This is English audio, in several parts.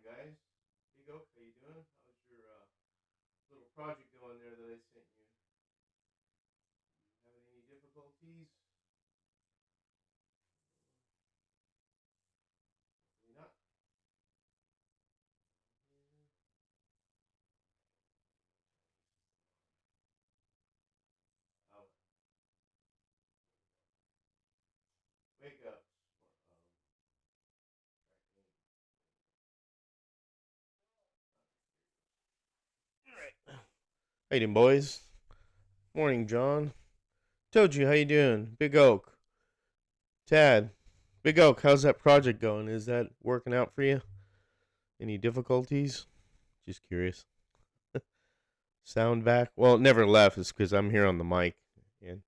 Morning, guys. Big Oak, how you doing? How's your little project going there that I sent you? Having any difficulties? Maybe not. Oh, wake up. All right. How you doing, boys? Morning, John. Told you, how you doing? Big Oak. Tad. Big Oak, how's that project going? Is that working out for you? Any difficulties? Just curious. Sound back? Well, it never left. It's because I'm here on the mic. And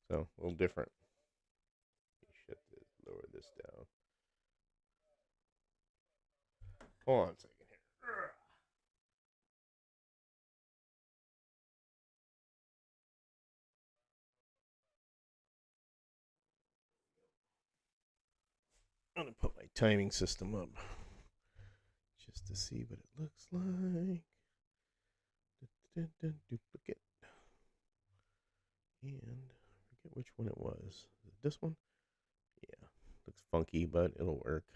so, a little different. Shut this, lower this down. Hold on a second here. I'm gonna put my timing system up just to see what it looks like. Duplicate. And I forget which one it was. Is it this one? Yeah. Looks funky, but it'll work.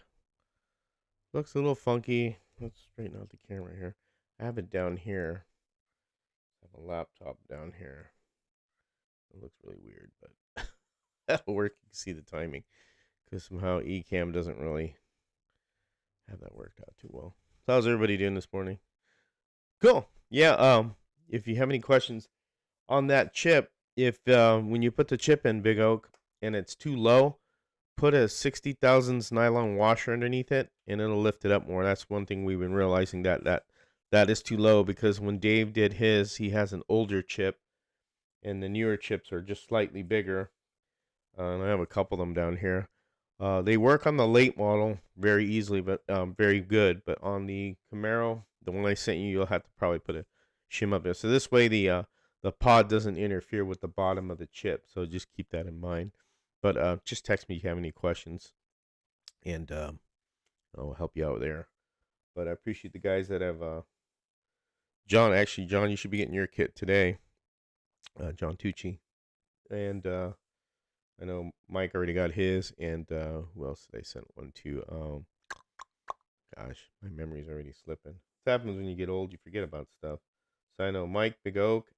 Looks a little funky. Let's straighten out the camera here. I have it down here. I have a laptop down here. It looks really weird, but that'll work. You can see the timing. Because somehow Ecamm doesn't really have that worked out too well. So how's everybody doing this morning? Cool. Yeah. If you have any questions on that chip, if when you put the chip in Big Oak and it's too low, put a 60 thousandths nylon washer underneath it, and it'll lift it up more. That's one thing we've been realizing that is too low, because when Dave did his, he has an older chip, and the newer chips are just slightly bigger. And I have a couple of them down here. They work on the late model very easily, but very good. But on the Camaro, the one I sent you, you'll have to probably put a shim up there. So this way the pod doesn't interfere with the bottom of the chip. So just keep that in mind. But just text me if you have any questions, and I'll help you out there. But I appreciate the guys that have. John, actually, John, you should be getting your kit today. John Tucci. And I know Mike already got his, and who else did I send one to? Gosh, my memory's already slipping. It happens when you get old, you forget about stuff. So I know Mike Big Oak,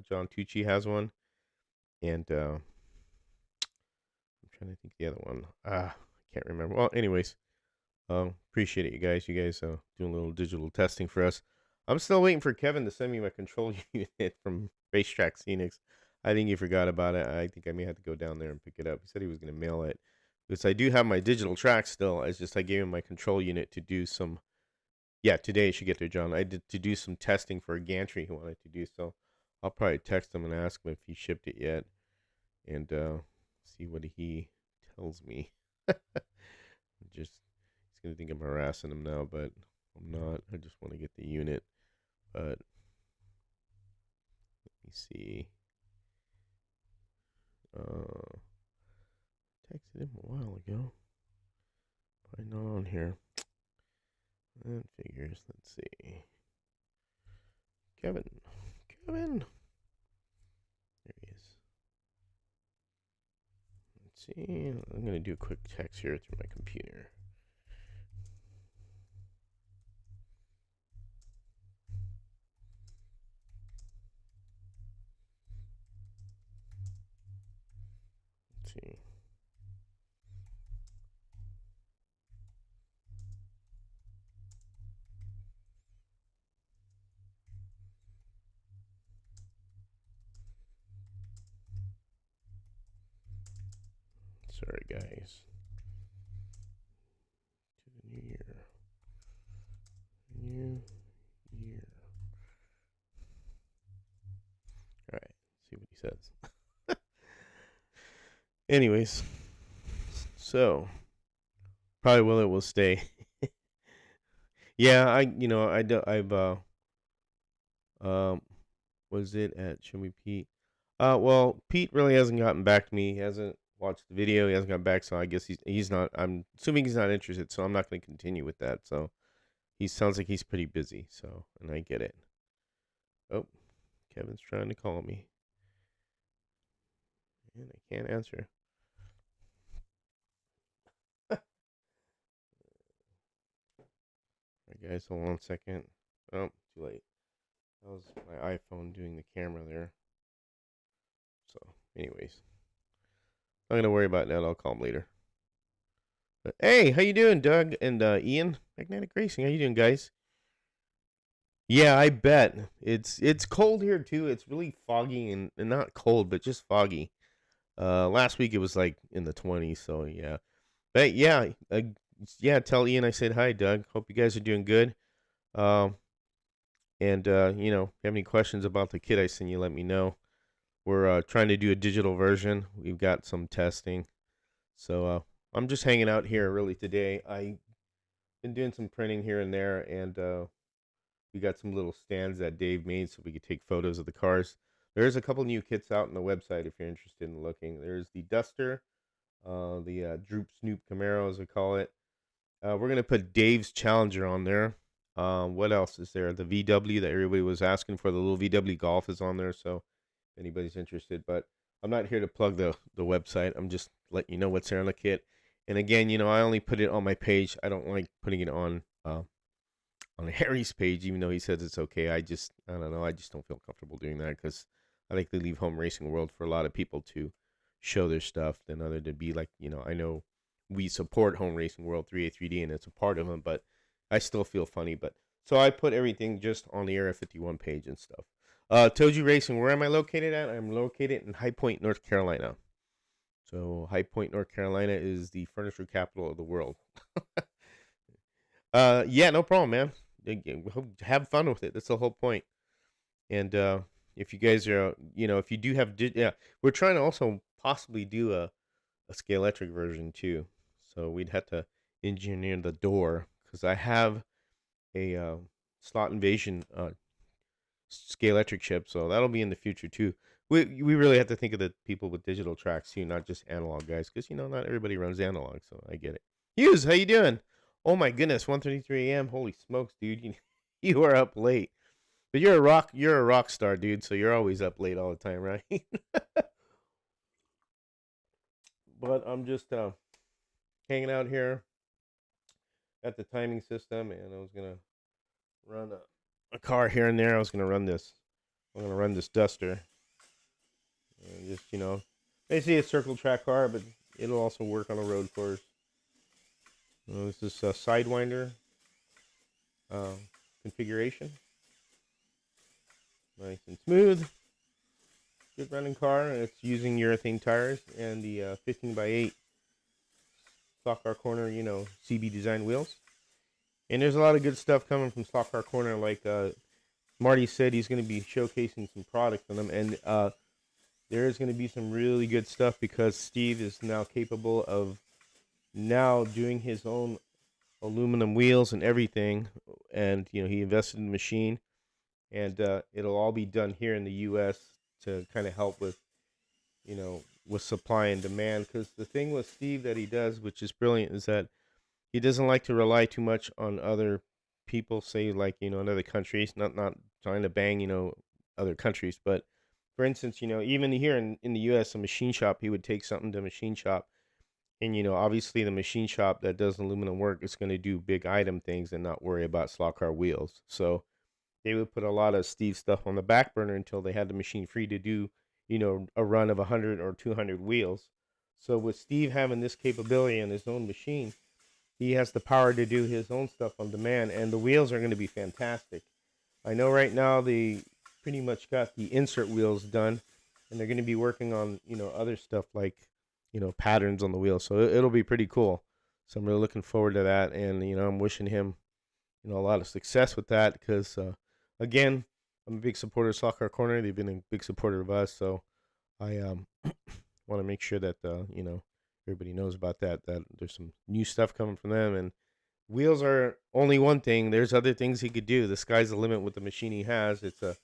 John Tucci has one, and I'm trying to think the other one. I can't remember. Well, anyways, appreciate it, you guys. You guys doing a little digital testing for us. I'm still waiting for Kevin to send me my control unit from Racetrack Scenics. I think he forgot about it. I think I may have to go down there and pick it up. He said he was going to mail it. Because I do have my digital track still. It's just I gave him my control unit to do some. Yeah, today I should get there, John. I did to do some testing for a gantry he wanted to do. So I'll probably text him and ask him if he shipped it yet, and see what he tells me. Just he's gonna think I'm harassing him now, but I'm not. I just want to get the unit. But let me see. Texted him a while ago. Probably not on here. That figures. Let's see. Kevin. There he is. Let's see. I'm going to do a quick text here through my computer. Let's see. Sorry, guys. To the new year. New year. All right. See what he says. Anyways, so probably will stay. Yeah, was it at Show Me Pete? Well, Pete really hasn't gotten back to me. He hasn't watched the video. He hasn't gotten back, so I guess he's not. I'm assuming he's not interested, so I'm not going to continue with that. So he sounds like he's pretty busy. So, and I get it. Oh, Kevin's trying to call me, and I can't answer. All right, guys, hold on a second. Oh, too late. That was my iPhone doing the camera there. So, anyways, I'm gonna worry about that. I'll call him later. But, hey, how you doing, Doug and Ian? Magnetic Racing. How you doing, guys? Yeah, I bet. It's cold here too. It's really foggy and not cold, but just foggy. Last week it was like in the 20s, so yeah. But yeah, yeah. Tell Ian I said hi, Doug. Hope you guys are doing good. Um, and if you have any questions about the kit I sent you, let me know. We're trying to do a digital version. We've got some testing, so I'm just hanging out here really today. I've been doing some printing here and there, and we got some little stands that Dave made so we could take photos of the cars. There's a couple new kits out on the website if you're interested in looking. There's the Duster, the Droop Snoop Camaro, as we call it. We're going to put Dave's Challenger on there. What else is there? The VW that everybody was asking for, the little VW Golf is on there, so if anybody's interested. But I'm not here to plug the website. I'm just letting you know what's there on the kit. And again, I only put it on my page. I don't like putting it on Harry's page, even though he says it's okay. I don't know. I just don't feel comfortable doing that because I like to leave Home Racing World for a lot of people to show their stuff than other to be like, I know we support Home Racing World 3A3D and it's a part of them, but I still feel funny. But so I put everything just on the Area 51 page and stuff. Toju Racing, where am I located at? I'm located in High Point, North Carolina. So High Point, North Carolina is the furniture capital of the world. Yeah, no problem, man. Have fun with it. That's the whole point. And if you guys are, if you do have, yeah, we're trying to also possibly do a Scalextric version too. So we'd have to engineer the door because I have a slot invasion Scalextric chip, so that'll be in the future too. We really have to think of the people with digital tracks too, not just analog guys, because not everybody runs analog. So I get it. Hughes, how you doing? Oh my goodness, 1:33 a.m. Holy smokes, dude! You are up late, but you're a rock star, dude. So you're always up late all the time, right? But I'm just hanging out here at the timing system, and I was gonna run a car here and there. I was gonna run this. I'm gonna run this Duster, and just basically a circle track car, but it'll also work on a road course. This is a Sidewinder configuration. Nice and smooth. Good running car. It's using urethane tires and the 15x8 Stock Car Corner, CB design wheels. And there's a lot of good stuff coming from Stock Car Corner. Like Marty said, he's going to be showcasing some products on them. And there is going to be some really good stuff because Steve is now capable of now doing his own aluminum wheels and everything. And, he invested in the machine. And it'll all be done here in the U.S. to kind of help with, with supply and demand. Because the thing with Steve that he does, which is brilliant, is that he doesn't like to rely too much on other people, say like, in other countries, not trying to bang, other countries. But for instance, even here in the U.S., a machine shop, he would take something to a machine shop. And, obviously the machine shop that does aluminum work is going to do big item things and not worry about slot car wheels. So they would put a lot of Steve stuff on the back burner until they had the machine free to do, a run of 100 or 200 wheels. So with Steve having this capability in his own machine, he has the power to do his own stuff on demand, and the wheels are going to be fantastic. I know right now they pretty much got the insert wheels done, and they're going to be working on, other stuff like, patterns on the wheels. So it'll be pretty cool. So I'm really looking forward to that, and, I'm wishing him, a lot of success with that because, again, I'm a big supporter of Stock Car Corner. They've been a big supporter of us, so I want to make sure that, everybody knows about that there's some new stuff coming from them. And wheels are only one thing. There's other things he could do. The sky's the limit with the machine he has. It's a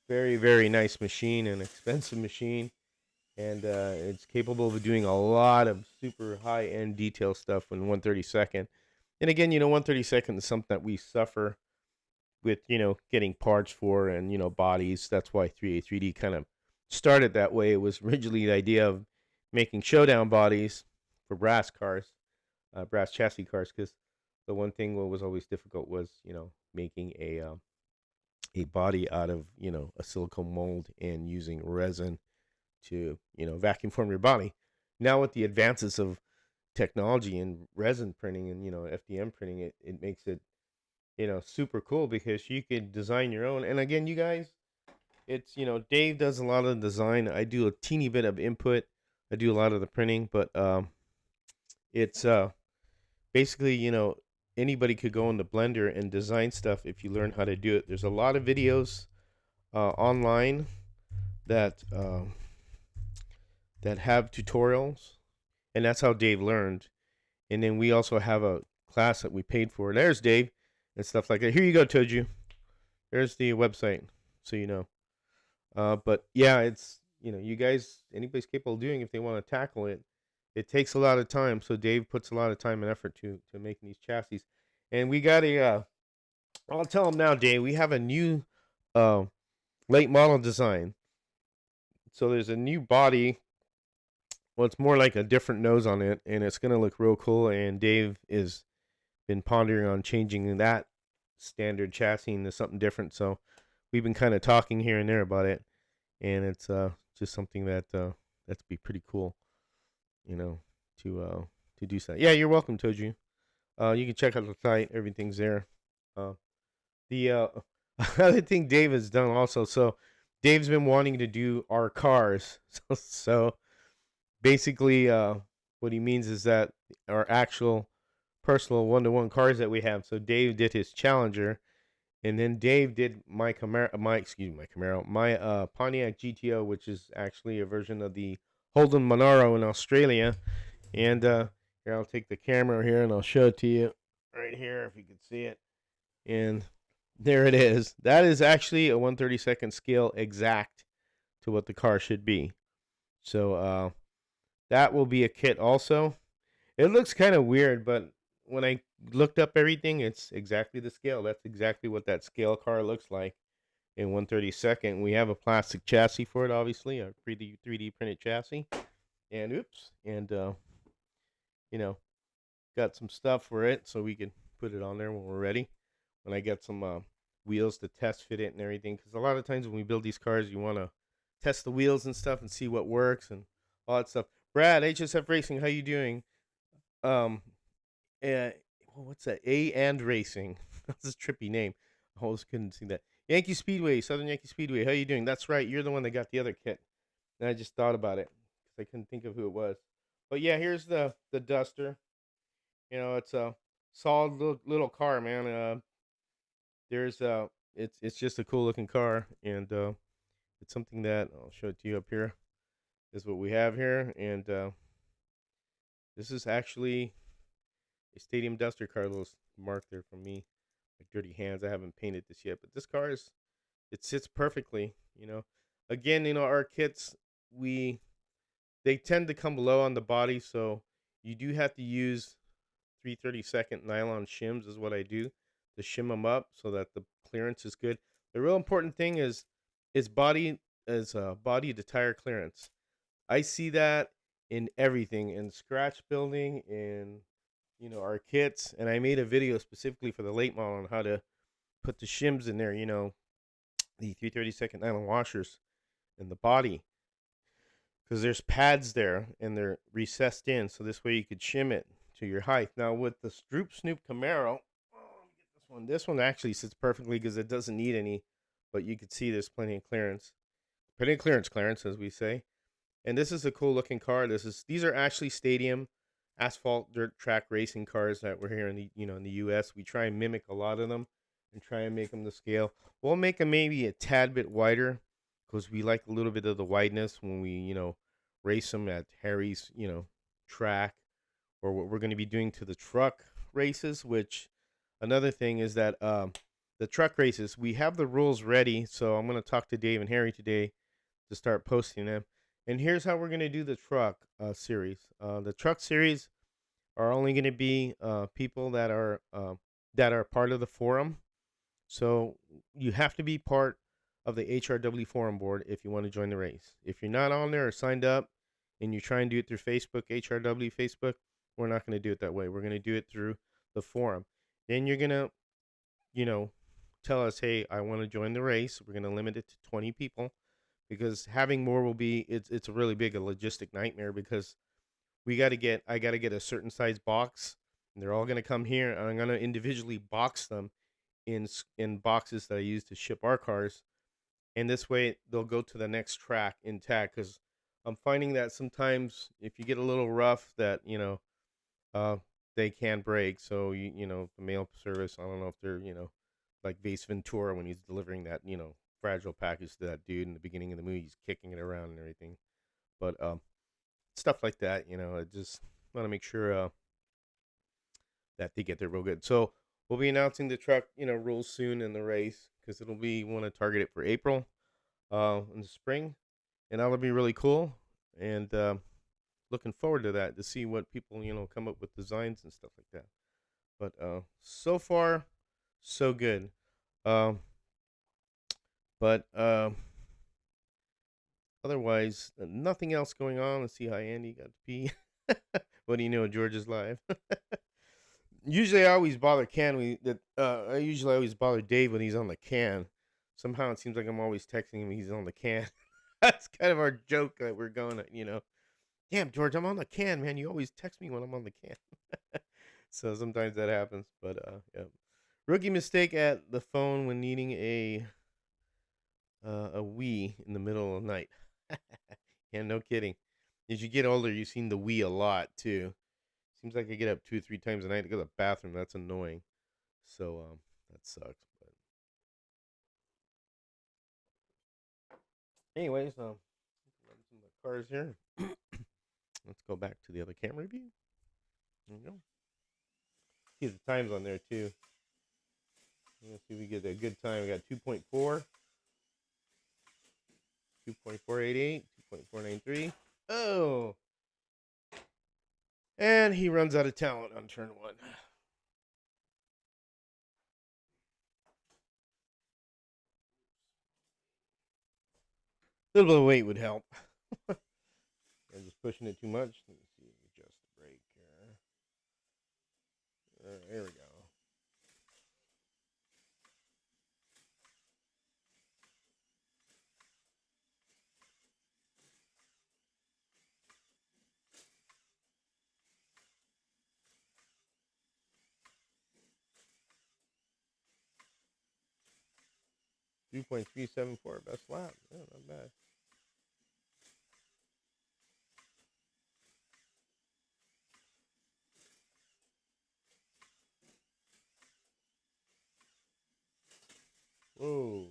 very, very nice machine, an expensive machine, and it's capable of doing a lot of super high-end detail stuff in 1/32. And again, 132nd is something that we suffer with, getting parts for, and, bodies. That's why 3A3D kind of started that way. It was originally the idea of making showdown bodies for brass cars, brass chassis cars, because the one thing what was always difficult was, making a body out of, a silicone mold and using resin to, vacuum form your body. Now with the advances of technology and resin printing and, FDM printing, it makes it, super cool because you could design your own. And again, you guys, it's, Dave does a lot of the design. I do a teeny bit of input. I do a lot of the printing, but it's basically, anybody could go in the Blender and design stuff if you learn how to do it. There's a lot of videos online that that have tutorials, and that's how Dave learned. And then we also have a class that we paid for. There's Dave and stuff like that. Here you go, Toju. There's the website, so you know. But yeah, it's, you guys, anybody's capable of doing it if they want to tackle it. It takes a lot of time, so Dave puts a lot of time and effort to making these chassis. And we got a, I'll tell him now, Dave. We have a new uh, late model design. So there's a new body. Well, it's more like a different nose on it, and it's gonna look real cool. And Dave is been pondering on changing that standard chassis into something different. So we've been kind of talking here and there about it, and it's just something that that's be pretty cool, you know, to do so. Yeah, you're welcome, Toju. You can check out the site; everything's there. Uh, the other thing Dave has done also. So Dave's been wanting to do our cars. So basically, what he means is that our actual personal one-to-one cars that we have. So Dave did his Challenger, and then Dave did my Camaro, my Pontiac GTO, which is actually a version of the Holden Monaro in Australia. And here, I'll take the camera here and I'll show it to you right here if you can see it. And there it is. That is actually a 1/32 scale exact to what the car should be. So that will be a kit also. It looks kind of weird, but when I looked up everything, it's exactly the scale. That's exactly what that scale car looks like in 1/32. We have a plastic chassis for it, obviously, a 3D printed chassis. And oops, and you know, got some stuff for it so we can put it on there when we're ready. When I get some wheels to test fit it and everything, because a lot of times when we build these cars, you want to test the wheels and stuff and see what works and all that stuff. Brad, HSF Racing, how you doing? Um, what's that? A and Racing. That's a trippy name. I always couldn't see that. Yankee Speedway, Southern Yankee Speedway. How you doing? That's right. You're the one that got the other kit. And I just thought about it because I couldn't think of who it was. But yeah, here's the Duster. It's a solid little car, man. There's it's just a cool looking car, and it's something that I'll show it to you up here. This is what we have here, and this is actually a Stadium Duster car. A little mark there from me, like dirty hands. I haven't painted this yet, but this car it sits perfectly. Again, our kits they tend to come low on the body, so you do have to use 3/32 nylon shims is what I do to shim them up so that the clearance is good. The real important thing is body body to tire clearance. I see that in everything, in scratch building, in our kits, and I made a video specifically for the late model on how to put the shims in there. The 3/32 nylon washers in the body, because there's pads there and they're recessed in, so this way you could shim it to your height. Now with the Stroop Snoop Camaro, this one actually sits perfectly because it doesn't need any, but you can see there's plenty of clearance, clearance as we say. And this is a cool looking car. These are actually stadium asphalt dirt track racing cars that we're here in the in the U.S. We try and mimic a lot of them and try and make them to scale. We'll make them maybe a tad bit wider because we like a little bit of the wideness when we race them at Harry's track, or what we're going to be doing to the truck races. Which another thing is that the truck races, we have the rules ready, so I'm going to talk to Dave and Harry today to start posting them. And here's how we're going to do the truck series. The truck series, are only going to be people that are part of the forum. So you have to be part of the HRW forum board if you want to join the race. If you're not on there or signed up and you try and do it through Facebook, HRW Facebook, we're not going to do it that way. We're going to do it through the forum. Then you're going to, you know, tell us, hey, I want to join the race. We're going to limit it to 20 people because having more will be, it's a really big a logistic nightmare because I got to get a certain size box and they're all going to come here and I'm going to individually box them in boxes that I use to ship our cars, and this way they'll go to the next track intact. Because I'm finding that sometimes if you get a little rough, that uh, they can break. So the mail service. I don't know if they're like Vase Ventura when he's delivering that fragile package to that dude in the beginning of the movie, he's kicking it around and everything. But stuff like that, I just want to make sure that they get there real good. So we'll be announcing the truck, rules soon in the race because it'll be want to target it for April, in the spring, and that'll be really cool. And looking forward to that to see what people come up with designs and stuff like that. But so far, so good. Um, but otherwise, nothing else going on. Let's see how Andy got to pee. What do you know? George is live. Usually I always bother Can. I usually always bother Dave when he's on the can. Somehow it seems like I'm always texting him when he's on the can. That's kind of our joke that we're going at. Damn, George, I'm on the can, man. You always text me when I'm on the can. So sometimes that happens, but yeah. Rookie mistake at the phone when needing a wee in the middle of the night. Yeah, no kidding. As you get older, you've seen the wee a lot too. Seems like I get up 2 or 3 times a night to go to the bathroom. That's annoying. So that sucks. But anyways, run some of the cars here. Let's go back to the other camera view. There we go. See the times on there too. Let's see if we get a good time. We got 2.4, 2.488, 2.493. Oh, and he runs out of talent on turn one. A little bit of weight would help. I'm just pushing it too much. Let me see. Adjust the brake here. There we go. 2.374 best lap. Yeah, not bad. Whoa.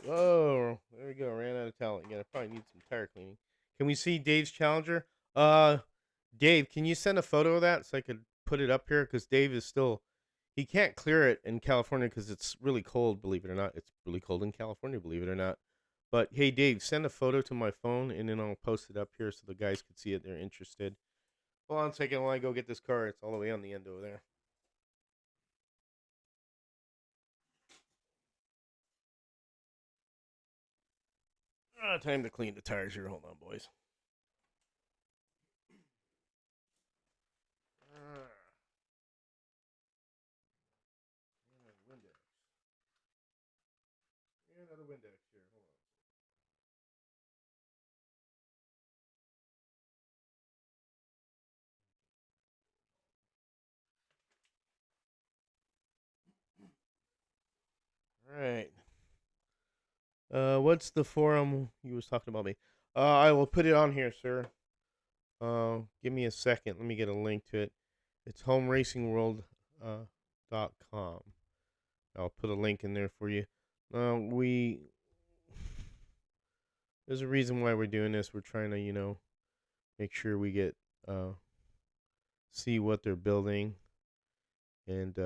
Oh, there we go. Ran out of talent. Yeah, I probably need some tire cleaning. Can we see Dave's Challenger? Dave, can you send a photo of that so I could put it up here? Because Dave is still, he can't clear it in California because it's really cold, believe it or not. It's really cold in California, believe it or not. But hey, Dave, send a photo to my phone and then I'll post it up here so the guys can see it. They're interested. Hold on a second while I go get this car. It's all the way on the end over there. Time to clean the tires here. Hold on, boys. Windex. Another Windex here. Hold on. 'Alright. What's the forum you was talking about me? I will put it on here, sir. Give me a second. Let me get a link to it. It's homeracingworld.com. I'll put a link in there for you. There's a reason why we're doing this. We're trying to, make sure we get, see what they're building and,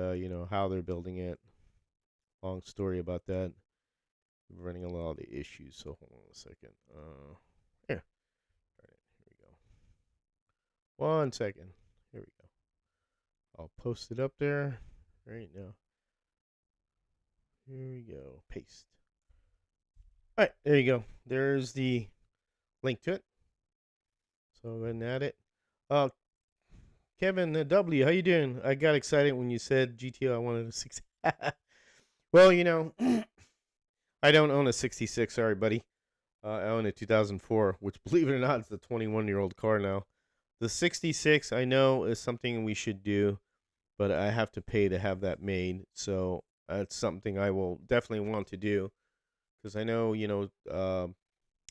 how they're building it. Long story about that. We're running a lot of the issues, so hold on a second. Here. All right, here we go. 1 second. I'll post it up there right now. Here we go. Paste. All right, there you go. There's the link to it. So go ahead and add it. Uh, Kevin W, how you doing? I got excited when you said GTO. I wanted a 60. Well, I don't own a 66. Sorry, buddy. I own a 2004, which, believe it or not, is the 21-year-old car now. The 66, I know, is something we should do, but I have to pay to have that made. So that's something I will definitely want to do because I know,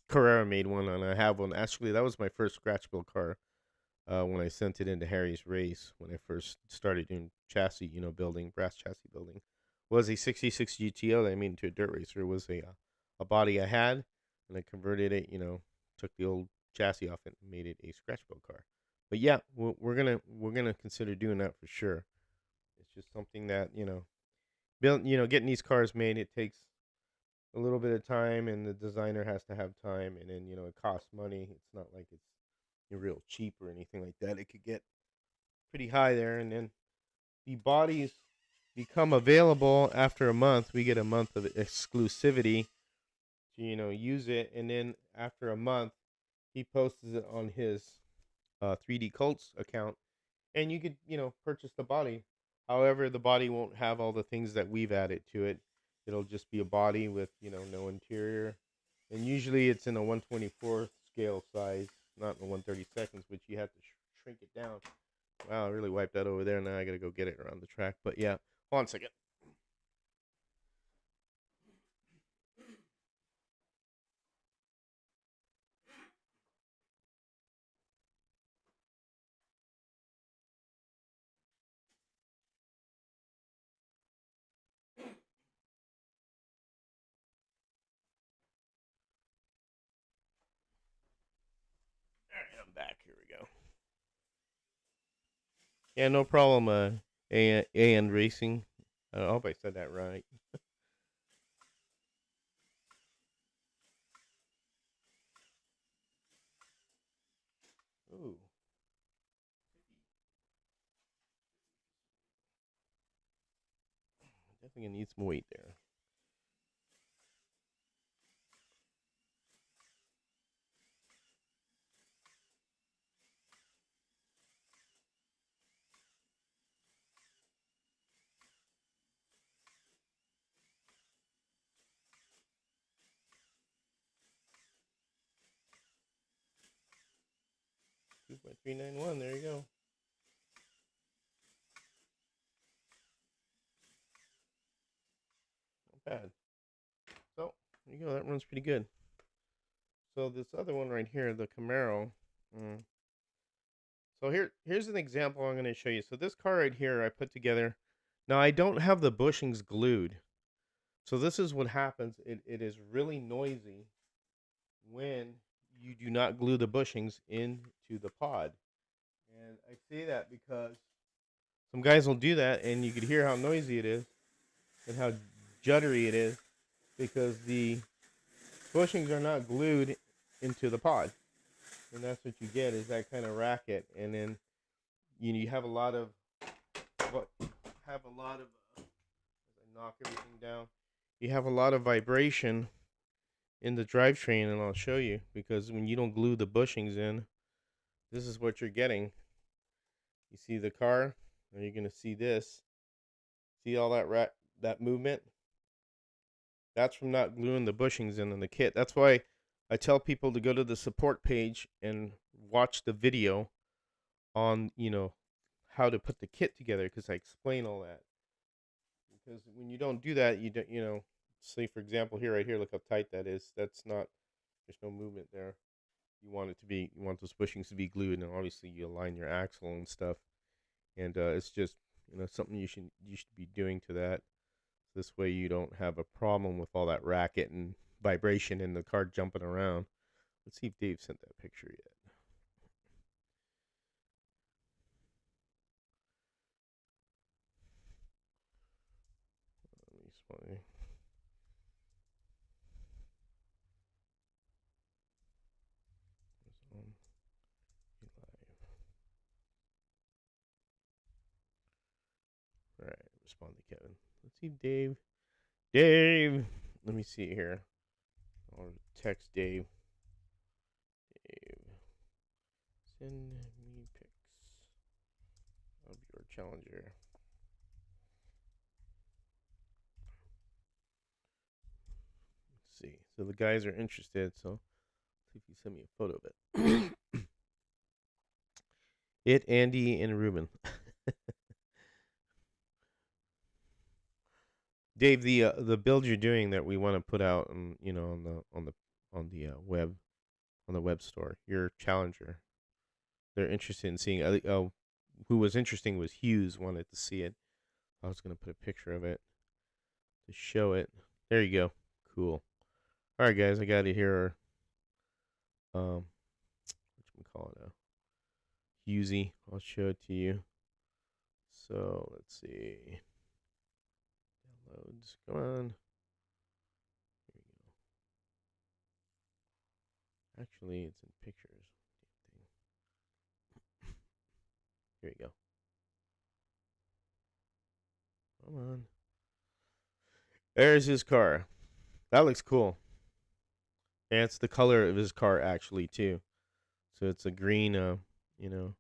Carrera made one and I have one. Actually, that was my first scratch build car when I sent it into Harry's Race when I first started doing chassis, building, brass chassis building. Was a 66 GTO that I made into a dirt racer. It was a body I had, and I converted it, took the old chassis off it and made it a scratch build car. But yeah, we're gonna consider doing that for sure. It's just something that getting these cars made. It takes a little bit of time, and the designer has to have time, and then it costs money. It's not like it's real cheap or anything like that. It could get pretty high there, and then the bodies become available after a month. We get a month of exclusivity to use it, and then after a month, he posts it on his 3D Cults account, and you could purchase the body. However, the body won't have all the things that we've added to it. It'll just be a body with no interior, and usually it's in a 1/24th scale size, not in a 1/32nd, which you have to shrink it down. Wow, I really wiped that over there. Now I gotta go get it around the track. But yeah, hold on a second. All right, I'm back. Here we go. Yeah, no problem. And Racing. I hope I said that right. Ooh, definitely gonna need some weight there. 2.391. There you go. Not bad. So there you go. That runs pretty good. So this other one right here, the Camaro. Mm. So here's an example I'm going to show you. So this car right here, I put together. Now I don't have the bushings glued. So this is what happens. It is really noisy when you do not glue the bushings into the pod. And I say that because some guys will do that, and you could hear how noisy it is and how juddery it is because the bushings are not glued into the pod, and that's what you get is that kind of racket. And then you have a lot of what have a lot of as I knock everything down, you have a lot of vibration in the drivetrain, and I'll show you because when you don't glue the bushings in, this is what you're getting. You see the car, and you're gonna see this. See all that movement? That's from not gluing the bushings in the kit. That's why I tell people to go to the support page and watch the video on, how to put the kit together because I explain all that. Because when you don't do that, you don't, say for example here, right here, look how tight that is. That's not, there's no movement there. You want those bushings to be glued, and obviously you align your axle and stuff. And it's just, something you should be doing to that. This way you don't have a problem with all that racket and vibration in the car jumping around. Let's see if Dave sent that picture yet. Let me spy. Live. respond to Kevin. Let's see, Dave. Dave. Let me see here. I'll text Dave. Dave, send me pics of your Challenger. Let's see. So the guys are interested. So see if you send me a photo of it. It, Andy, and Ruben. Dave, the build you're doing that we want to put out, on, you know, on the web, on the web store, your Challenger. They're interested in seeing. Who was interesting was Hughes wanted to see it. I was gonna put a picture of it to show it. There you go. Cool. All right, guys, I got it here. What we call it? Hughesy. I'll show it to you. So let's see. Downloads. Come on. Here we go. Actually, it's in pictures. Here we go. Come on. There's his car. That looks cool. And it's the color of his car actually too. So it's a green, you know,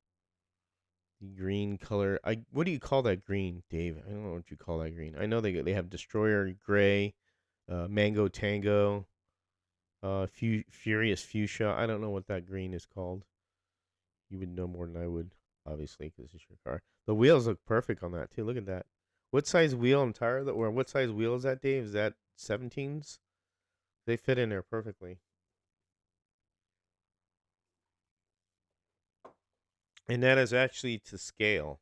the green color. What do you call that green, Dave? I don't know what you call that green. I know they have Destroyer Gray, Mango Tango, Furious Fuchsia. I don't know what that green is called. You would know more than I would, obviously, because it's your car. The wheels look perfect on that too. Look at that. What size wheel and tire? Or what size wheel is that, Dave? Is that 17s? They fit in there perfectly. And that is actually to scale.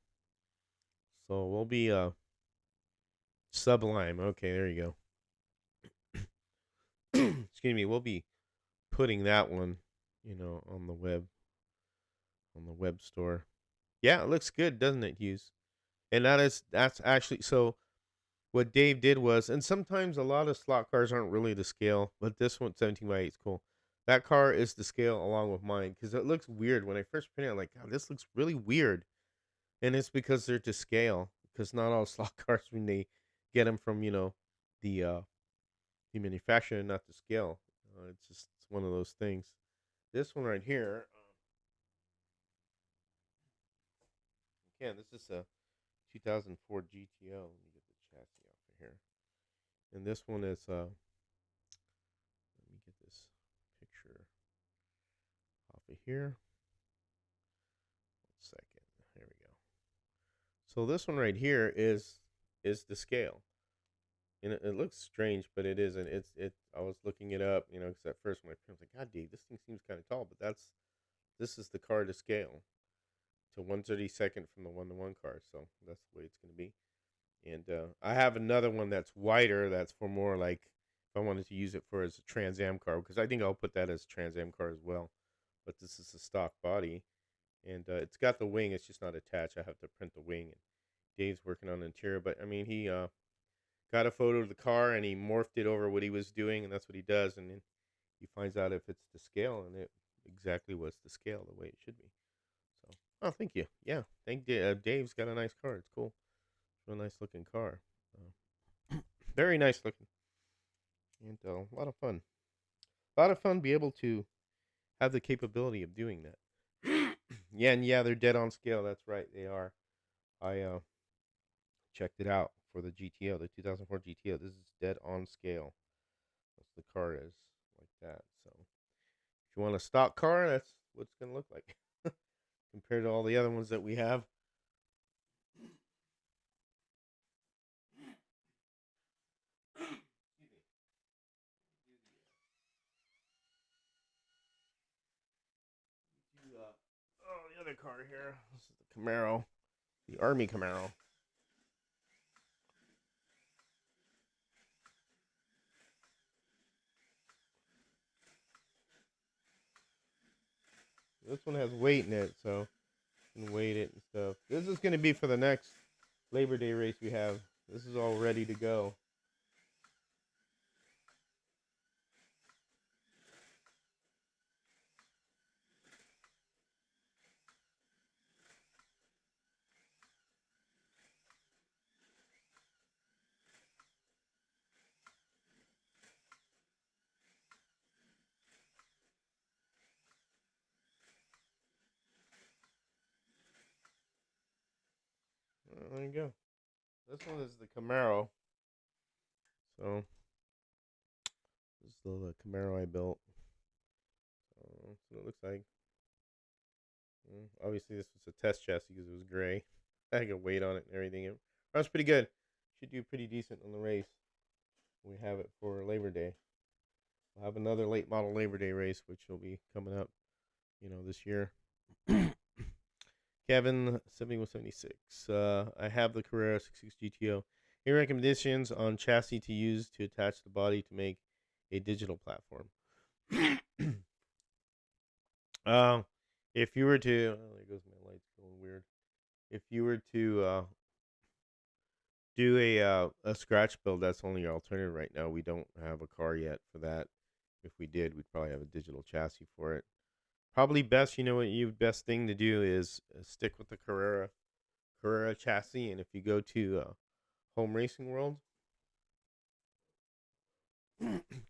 So we'll be Sublime. Okay, there you go. Excuse me. We'll be putting that one, you know, on the web store. Yeah, it looks good, doesn't it, Hughes? And that's actually so. What Dave did was, and sometimes a lot of slot cars aren't really to scale, but this one 17x8 is cool. That car is to scale along with mine because it looks weird when I first printed it. I'm like, God, this looks really weird, and it's because they're to scale. Because not all slot cars, when they get them from, you know, the the manufacturer, not to scale. It's one of those things. This one right here, again, this is a 2004 GTO. Let me get the chassis off of here. And this one is let me get this picture off of here. 1 second. There we go. So this one right here is the scale. And it looks strange, but it isn't. I was looking it up, you know, because at first when I was like, God, Dave, this thing seems kind of tall, but this is the car to scale to 1/32 from the 1-to-1 car. So that's the way it's going to be. And I have another one that's wider. That's for more like if I wanted to use it for as a Trans Am car, because I think I'll put that as a Trans Am car as well. But this is a stock body, and it's got the wing. It's just not attached. I have to print the wing. And Dave's working on the interior, but I mean he got a photo of the car and he morphed it over what he was doing, and that's what he does. And then he finds out if it's to scale, and it exactly was to scale the way it should be. So, oh, thank you. Yeah, Dave's got a nice car. It's cool. Real nice looking car. Very nice looking. And a lot of fun. A lot of fun to be able to have the capability of doing that. Yeah, and yeah, they're dead on scale. That's right, they are. I checked it out for the GTO, the 2004 GTO. This is dead on scale. That's the car is like that. So if you want a stock car, that's what it's gonna look like compared to all the other ones that we have. The other car here. This is the Camaro, the Army Camaro. This one has weight in it, so you can weight it and stuff. This is going to be for the next Labor Day race we have. This is all ready to go. there you go. This one is the Camaro. So this is the Camaro I built. So it looks like. Obviously, this was a test chassis because it was gray. I got weight on it and everything. It runs pretty good. Should do pretty decent on the race. We have it for Labor Day. We'll have another late model Labor Day race, which will be coming up, this year. Kevin 7176. I have the Carrera 66 GTO. Any recommendations on chassis to use to attach the body to make a digital platform? If you were to, there goes my lights going weird. If you were to do a scratch build, that's only your alternative right now. We don't have a car yet for that. If we did, we'd probably have a digital chassis for it. Probably best, best thing to do is stick with the Carrera chassis, and if you go to Home Racing World,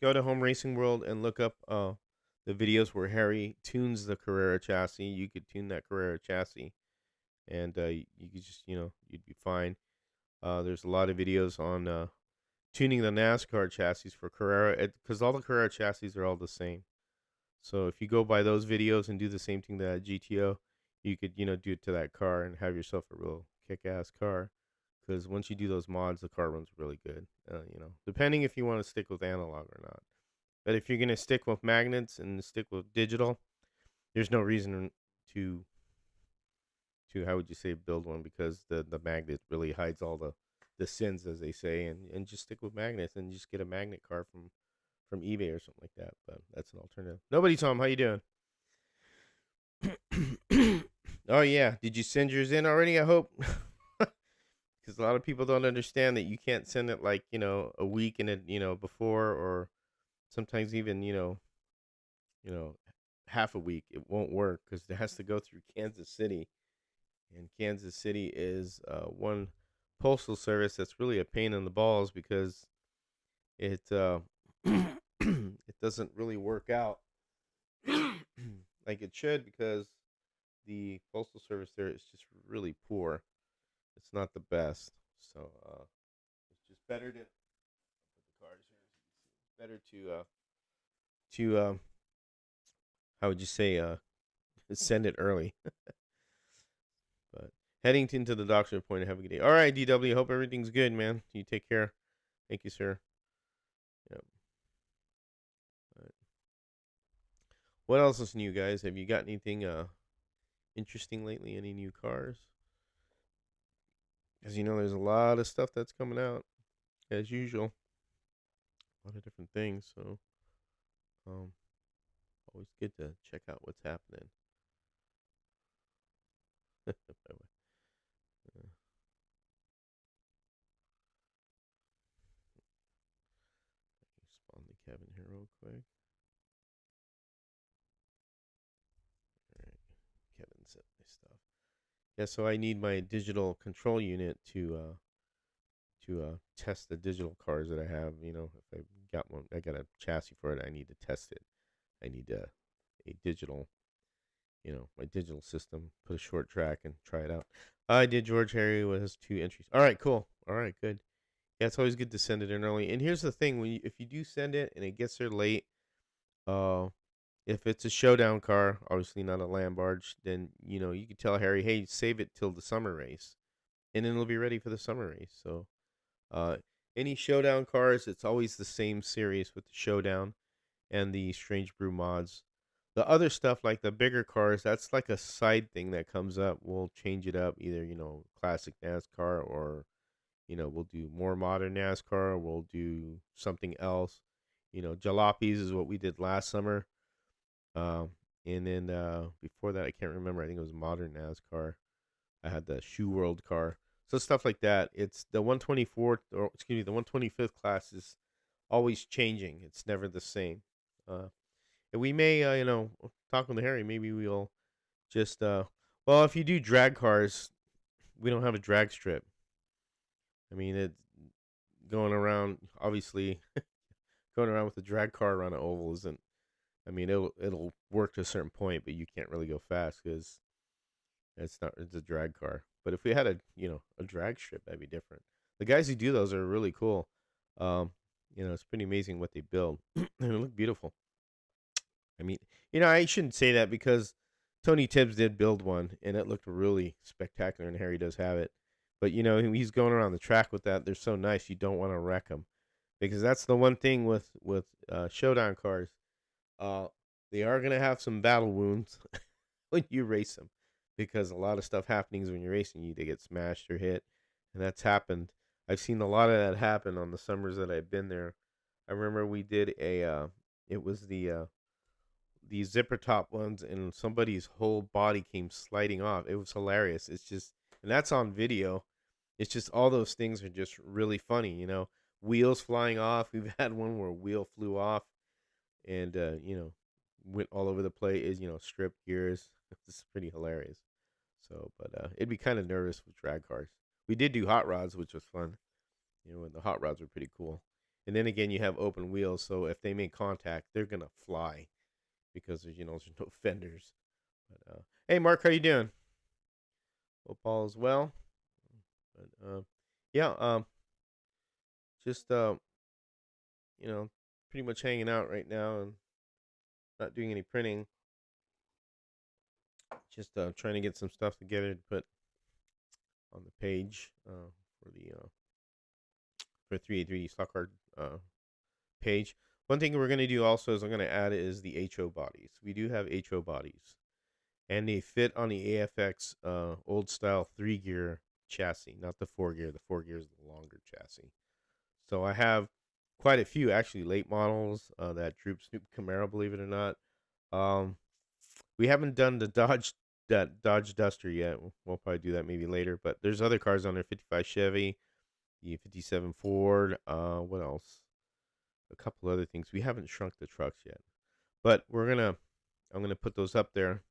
go to Home Racing World and look up the videos where Harry tunes the Carrera chassis. You could tune that Carrera chassis, and you could just, you'd be fine. There's a lot of videos on tuning the NASCAR chassis for Carrera, because all the Carrera chassis are all the same. So if you go by those videos and do the same thing to that GTO, you could, do it to that car and have yourself a real kick-ass car. Because once you do those mods, the car runs really good. Depending if you want to stick with analog or not. But if you're going to stick with magnets and stick with digital, there's no reason to how would you say, build one, because the magnet really hides all the sins, as they say, and just stick with magnets and just get a magnet car from eBay or something like that. But that's an alternative. Nobody, Tom, how you doing? Oh yeah, did you send yours in already? I hope. Because a lot of people don't understand that you can't send it like a week in it before, or sometimes even half a week. It won't work because it has to go through Kansas City, and Kansas City is one postal service that's really a pain in the balls, because it it doesn't really work out like it should, because the postal service there is just really poor. It's not the best, so it's just better to put the cards here. Better to how would you say, send it early. But heading into the doctor's appointment. Have a good day. All right, DW. Hope everything's good, man. You take care. Thank you, sir. Yep. All right. What else is new, guys? Have you got anything interesting lately? Any new cars? Because there's a lot of stuff that's coming out, as usual. A lot of different things. So, um, always good to check out what's happening. Spawn the Kevin here real quick. All right, Kevin sent my stuff. Yeah, so I need my digital control unit to test the digital cars that I have. If I got one, I got a chassis for it. I need to test it. I need a digital, my digital system. Put a short track and try it out. I did. George Harry was 2 entries. All right, cool. All right, good. Yeah, it's always good to send it in early. And here's the thing: if you do send it and it gets there late, if it's a showdown car, obviously not a land barge, then you can tell Harry, hey, save it till the summer race, and then it'll be ready for the summer race. So, any showdown cars, it's always the same series with the showdown and the Strange Brew mods. The other stuff, like the bigger cars, that's like a side thing that comes up. We'll change it up, either classic NASCAR, or we'll do more modern NASCAR. We'll do something else. Jalopies is what we did last summer. And then before that, I can't remember. I think it was modern NASCAR. I had the Shoe World car. So stuff like that. It's the 124th, or excuse me, the 125th class is always changing. It's never the same. And we may, talking to Harry, maybe we'll just, well, if you do drag cars, we don't have a drag strip. I mean, it's going around, obviously, going around with a drag car around an oval isn't, I mean, it'll work to a certain point, but you can't really go fast because it's a drag car. But if we had a drag strip, that'd be different. The guys who do those are really cool. Um, it's pretty amazing what they build. And they look beautiful. I mean, I shouldn't say that because Tony Tibbs did build one, and it looked really spectacular, and Harry does have it. But he's going around the track with that. They're so nice, you don't want to wreck them, because that's the one thing with showdown cars. Uh, they are gonna have some battle wounds when you race them, because a lot of stuff happens when you're racing. They get smashed or hit, and that's happened. I've seen a lot of that happen on the summers that I've been there. I remember we did it was the zipper top ones, and somebody's whole body came sliding off. It was hilarious. It's just, and that's on video. It's just all those things are just really funny. Wheels flying off. We've had one where a wheel flew off and went all over the place. Stripped gears. It's pretty hilarious. So, but it'd be kind of nervous with drag cars. We did do hot rods, which was fun. And the hot rods were pretty cool. And then again, you have open wheels, so if they make contact, they're gonna fly because there's no fenders. But hey, Mark, how you doing? Hope all is well. But yeah, just pretty much hanging out right now and not doing any printing. Just trying to get some stuff together to put on the page for the for 383 stock card page. One thing we're going to do also is I'm going to add is the HO bodies. We do have HO bodies, and they fit on the AFX old style 3-gear chassis, not the 4-gear. The 4-gear is the longer chassis. So I have quite a few actually late models. That Droop Snoop Camaro, believe it or not. We haven't done the Dodge Duster yet. We'll probably do that maybe later. But there's other cars on there: 55 Chevy, the 57 Ford. What else? A couple other things. We haven't shrunk the trucks yet, but I'm gonna put those up there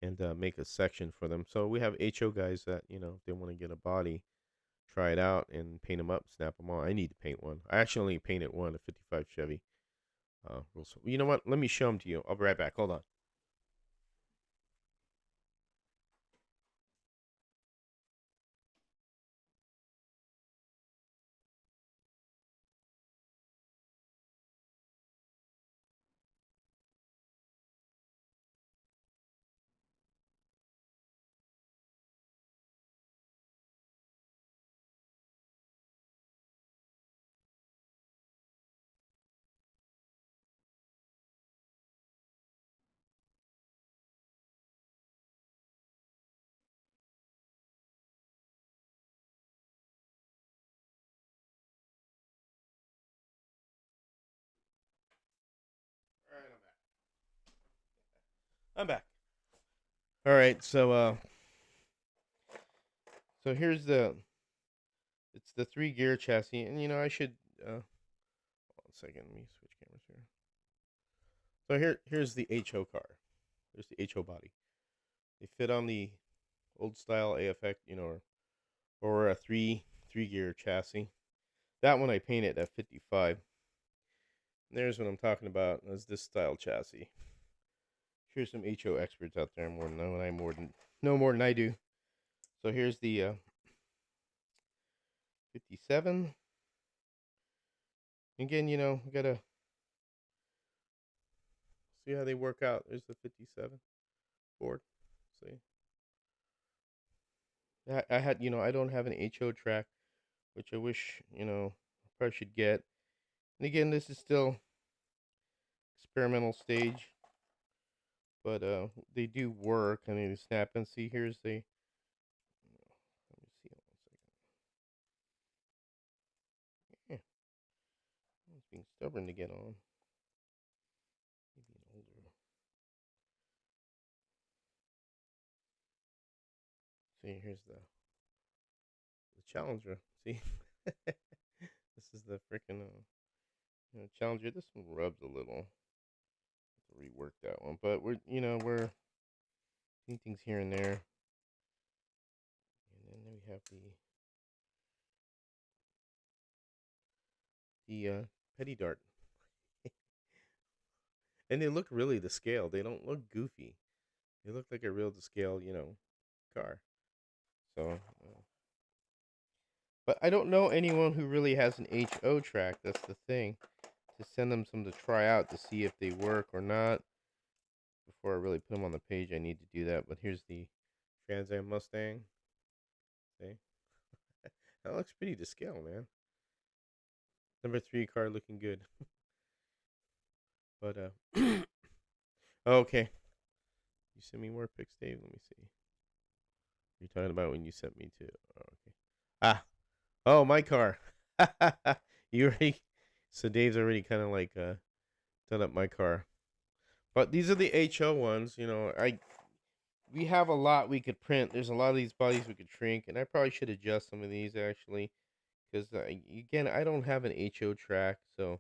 and make a section for them. So we have HO guys that if they want to get a body, try it out and paint them up, snap them on. I need to paint one. I actually only painted one, a 55 Chevy. You know what? Let me show them to you. I'll be right back. Hold on. All right, I'm back. All right, so here's it's the 3-gear chassis, and I should hold on a second. Let me switch cameras here. So here's the HO car. There's the HO body. They fit on the old style AFX, or a 3-gear chassis. That one I painted at 55. There's what I'm talking about. Is this style chassis. Here's some HO experts out there more than know more than I do. So here's the 57. Again, we gotta see how they work out. There's the 57 Ford. See, I had, I don't have an HO track, which I wish, I probably should get. And again, this is still experimental stage, but they do work. I mean, they snap and see. Here's the. Let me see. 1 second. Yeah, it's being stubborn to get on. Maybe an older. See, here's the Challenger. See, this is the freaking Challenger. This one rubs a little. Have to rework that one, but we're doing things here and there. And then we have the Petty Dart, and they look really to scale. They don't look goofy. They look like a real to scale, car. So, but I don't know anyone who really has an HO track. That's the thing. To send them some to try out to see if they work or not. Before I really put them on the page, I need to do that. But here's the Trans Am Mustang. See, that looks pretty to scale, man. Number 3 car looking good. But okay. You send me more pics, Dave. Let me see. You're talking about when you sent me to. Oh, okay. Ah. Oh, my car. You already. So Dave's already kind of like done up my car. But these are the HO ones. You know, we have a lot we could print. There's a lot of these bodies we could shrink, and I probably should adjust some of these actually, because again, I don't have an HO track, so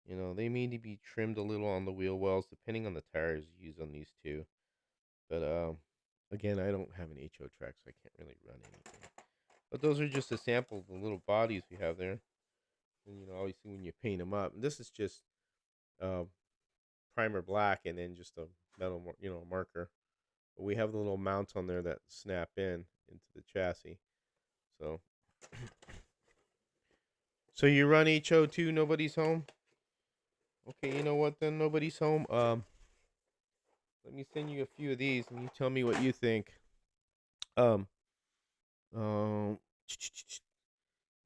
they may need to be trimmed a little on the wheel wells depending on the tires used on these two. But again, I don't have an HO track, so I can't really run anything. But those are just a sample of the little bodies we have there, and obviously when you paint them up, and this is just uh, primer black and then just a metal, marker. But we have the little mounts on there that snap into the chassis. So, so you run HO2, nobody's home. Okay, you know what then? Nobody's home. Let me send you a few of these, and you tell me what you think. Um, um,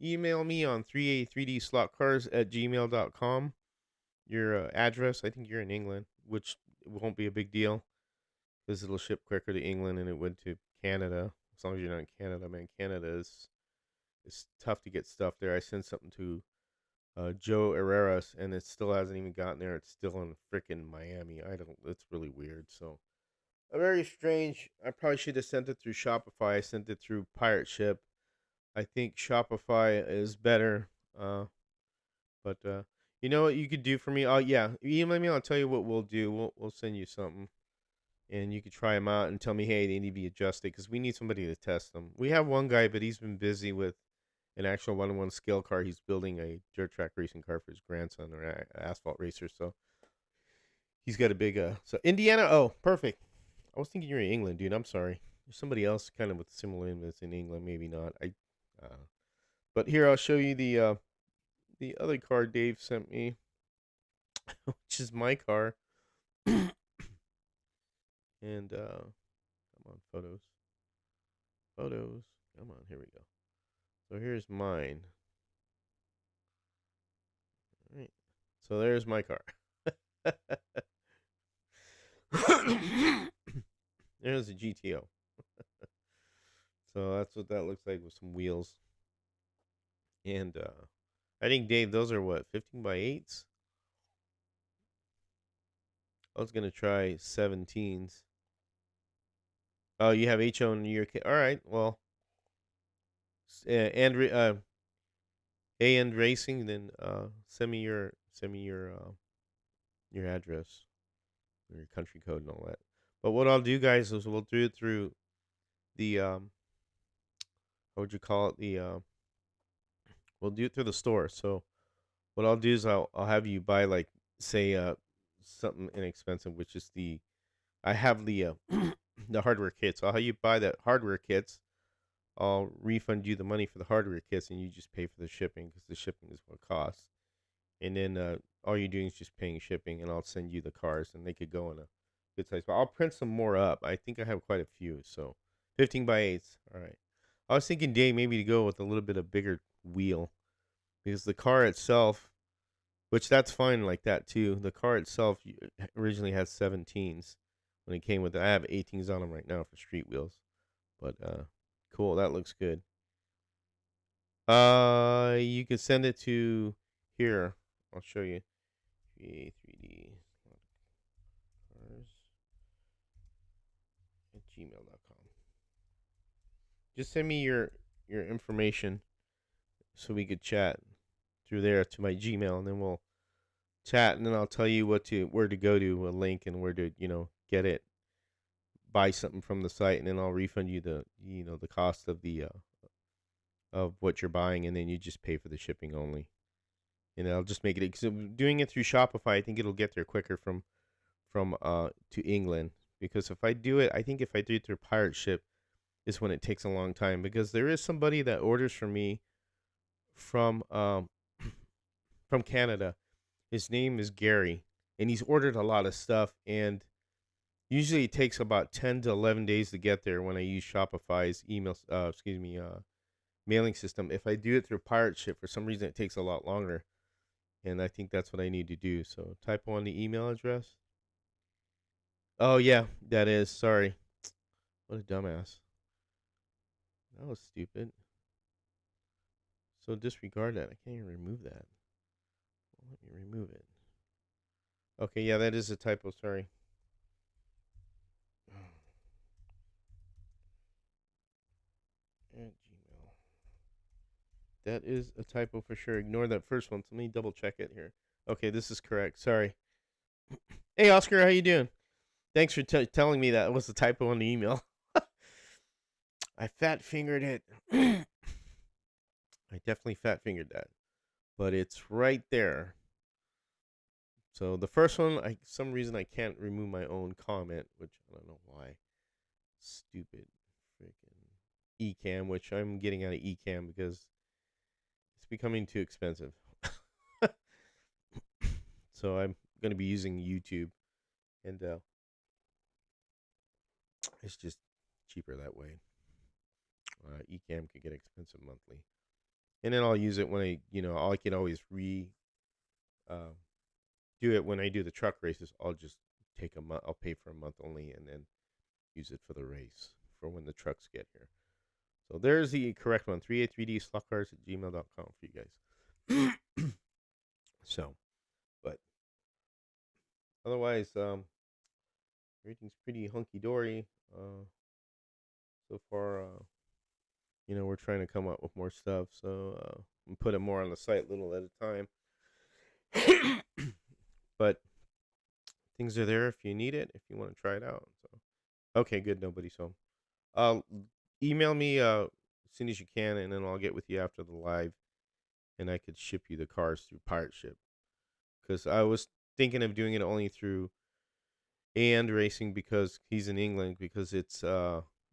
email me on 3a3dslotcars@gmail.com. Your address. I think you're in England, which won't be a big deal because it'll ship quicker to England than it would to Canada. As long as you're not in Canada, man. Canada is it's tough to get stuff there. I sent something to Joe Herreras, and it still hasn't even gotten there. It's still in freaking Miami. I don't. It's really weird. So, very strange. I probably should have sent it through Shopify. I sent it through Pirate Ship. I think Shopify is better. But you know what you could do for me? Oh yeah, email me. I'll tell you what we'll do. We'll send you something, and you could try them out and tell me, hey, they need to be adjusted because we need somebody to test them. We have one guy, but he's been busy with an actual one-on-one scale car. He's building a dirt track racing car for his grandson or asphalt racer. So he's got a big So Indiana. Oh, perfect. I was thinking you're in England, dude. I'm sorry. There's somebody else kind of with similar that's in England. Maybe not. But here I'll show you the other car Dave sent me, which is my car. And come on, photos. Come on, here we go. So here's mine. All right. So there's my car. There's a GTO. So that's what that looks like with some wheels. And I think, Dave, those are what, 15 by 8s? I was going to try 17s. Oh, you have HO in your kit. All right. Well, and A&, Racing, then send me your your address, your country code and all that. But what I'll do, guys, is we'll do it through the what would you call it? We'll do it through the store. So what I'll do is I'll have you buy, like, say something inexpensive, which is I have the the hardware kits. So I'll have you buy that hardware kits. I'll refund you the money for the hardware kits, and you just pay for the shipping because the shipping is what it costs. And then all you're doing is just paying shipping, and I'll send you the cars, and they could go in a good size. But I'll print some more up. I think I have quite a few. So 15 by 8s. All right. I was thinking, Dave, maybe to go with a little bit of bigger wheel because the car itself, which that's fine like that too. The car itself originally has 17s when it came with it. I have 18s on them right now for street wheels. But cool, that looks good. You can send it to here. I'll show you. 3D cars at gmail.com. Just send me your information so we could chat through there to my Gmail, and then we'll chat, and then I'll tell you where to go to, a link, and where to get it, buy something from the site, and then I'll refund you the cost of the of what you're buying, and then you just pay for the shipping only. And I'll just make it, because doing it through Shopify, I think it'll get there quicker from to England, because if I do it, I think if I do it through Pirate Ship, is when it takes a long time, because there is somebody that orders from me from from Canada. His name is Gary, and he's ordered a lot of stuff, and usually it takes about 10 to 11 days to get there when I use Shopify's mailing system. If I do it through Pirate Ship, for some reason it takes a lot longer, and I think that's what I need to do. So typo on the email address. Oh yeah, that is. Sorry. What a dumbass. That was stupid. So disregard that. I can't even remove that. Well, let me remove it. Okay, yeah, that is a typo. Sorry. At Gmail. That is a typo for sure. Ignore that first one. So let me double check it here. Okay, this is correct. Sorry. Hey, Oscar, how you doing? Thanks for telling me that was a typo on the email. I fat fingered it. I definitely fat fingered that, but it's right there. So the first one, some reason I can't remove my own comment, which I don't know why. Stupid freaking eCam, which I'm getting out of eCam because it's becoming too expensive. So I'm going to be using YouTube, and it's just cheaper that way. ECam could get expensive monthly, and then I'll use it when I can always uh, do it when I do the truck races. I'll just take a month. I'll pay for a month only, and then use it for the race for when the trucks get here. So there's the correct one: 3a3dslotcars@gmail.com for you guys. So, but otherwise, everything's pretty hunky dory. So far, we're trying to come up with more stuff, so and put it more on the site, little at a time. But things are there if you need it, if you want to try it out. So, okay, good. Nobody's home. Email me as soon as you can, and then I'll get with you after the live, and I could ship you the cars through Pirate Ship. Because I was thinking of doing it only through and Racing because he's in England, because it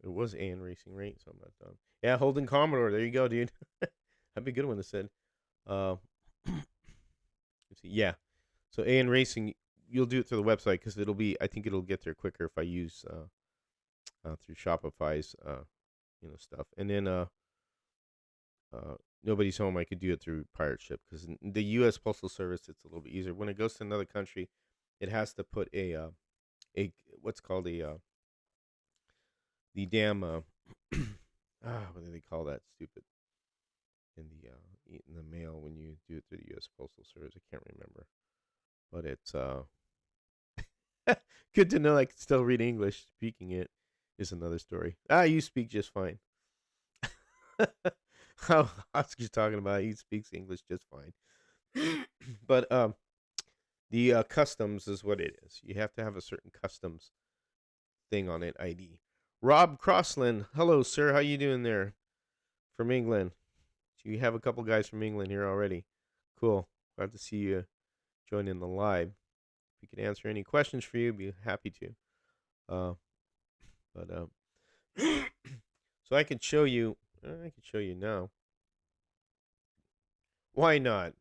was and Racing, right? So I'm not done. Yeah, Holden Commodore. There you go, dude. That'd be a good one to say. Uh, yeah. So and Racing, you'll do it through the website because I think it'll get there quicker if I use through Shopify's stuff. And then Nobody's Home, I could do it through Pirate Ship because the U.S. Postal Service, it's a little bit easier. When it goes to another country, it has to put a what's called the damn what do they call that stupid in the mail when you do it through the U.S. Postal Service? I can't remember, but it's good to know I can still read English. Speaking it is another story. You speak just fine. How Oscar's talking about, he speaks English just fine. But the customs is what it is. You have to have a certain customs thing on it, ID. Rob Crossland, hello sir, how you doing there? From England. You have a couple guys from England here already. Cool. Glad to see you join in the live. If we could answer any questions for you, be happy to. But so I could show you. I could show you now. Why not?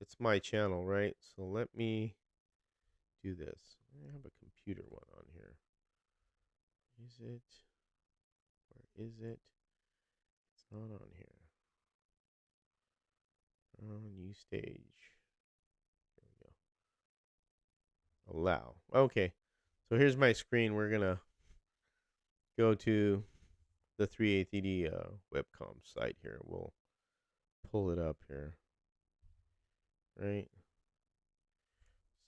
It's my channel, right? So let me do this. I have a computer one on here. Is it? Where is it? It's not on here. New stage. There we go. Allow. Okay. So here's my screen. We're going to go to the 3A3D webcom site here. We'll pull it up here. Right?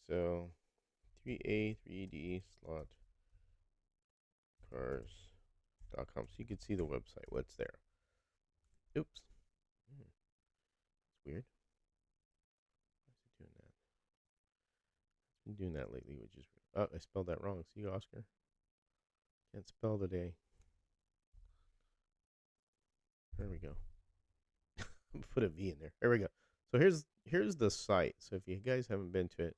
So 3A3D slot cars.com. So you can see the website, what's there. Oops. It's weird. Why is it doing that? It's been doing that lately, which is weird. Oh, I spelled that wrong. See, Oscar? Can't spell today. There we go. Put a V in there. There we go. So here's the site. So if you guys haven't been to it,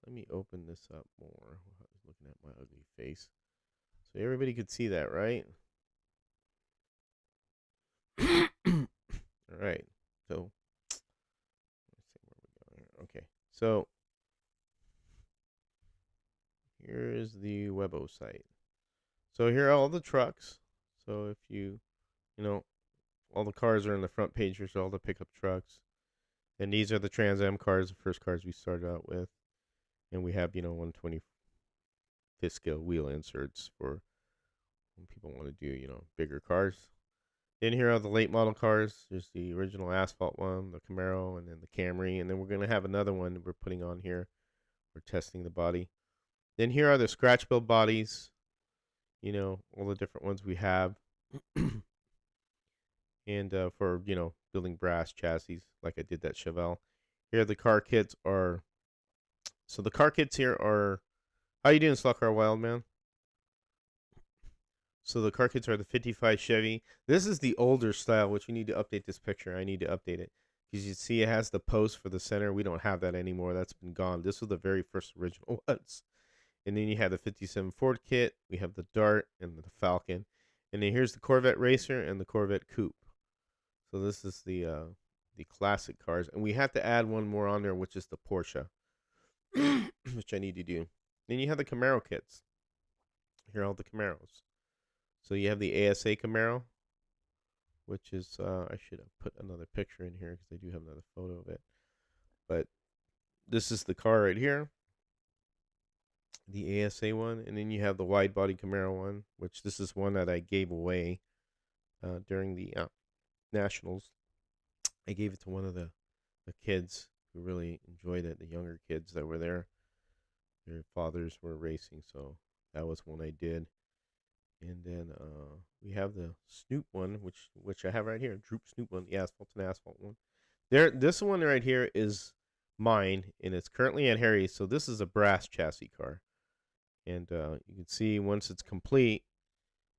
let me open this up more. I was looking at my ugly face. So everybody could see that, right? All right. So let's see where we go here. Okay. So here is the Webo site. So here are all the trucks. So if you know, all the cars are in the front page. Here's all the pickup trucks. And these are the Trans Am cars, the first cars we started out with. And we have, 125th scale wheel inserts for when people want to do, bigger cars. Then here are the late model cars. There's the original asphalt one, the Camaro, and then the Camry. And then we're going to have another one we're putting on here. We're testing the body. Then here are the scratch build bodies, all the different ones we have. And for, building brass chassis, like I did that Chevelle. Here the car kits are. So the car kits here are. How you doing, Slot Car Wild Man? So the car kits are the 55 Chevy. This is the older style, which we need to update this picture. I need to update it. Because you see it has the post for the center. We don't have that anymore. That's been gone. This was the very first original ones. And then you have the 57 Ford kit. We have the Dart and the Falcon. And then here's the Corvette Racer and the Corvette Coupe. So this is the classic cars. And we have to add one more on there, which is the Porsche, which I need to do. Then you have the Camaro kits. Here are all the Camaros. So you have the ASA Camaro, which is, I should have put another picture in here because I do have another photo of it. But this is the car right here, the ASA one. And then you have the wide body Camaro one, which this is one that I gave away during the Nationals. I gave it to one of the kids who really enjoyed it, the younger kids that were there. Their fathers were racing, so that was one I did. And then we have the Snoop one, which I have right here, Droop Snoop one, the asphalt and asphalt one. This one right here is mine, and it's currently at Harry's. So this is a brass chassis car, and you can see once it's complete,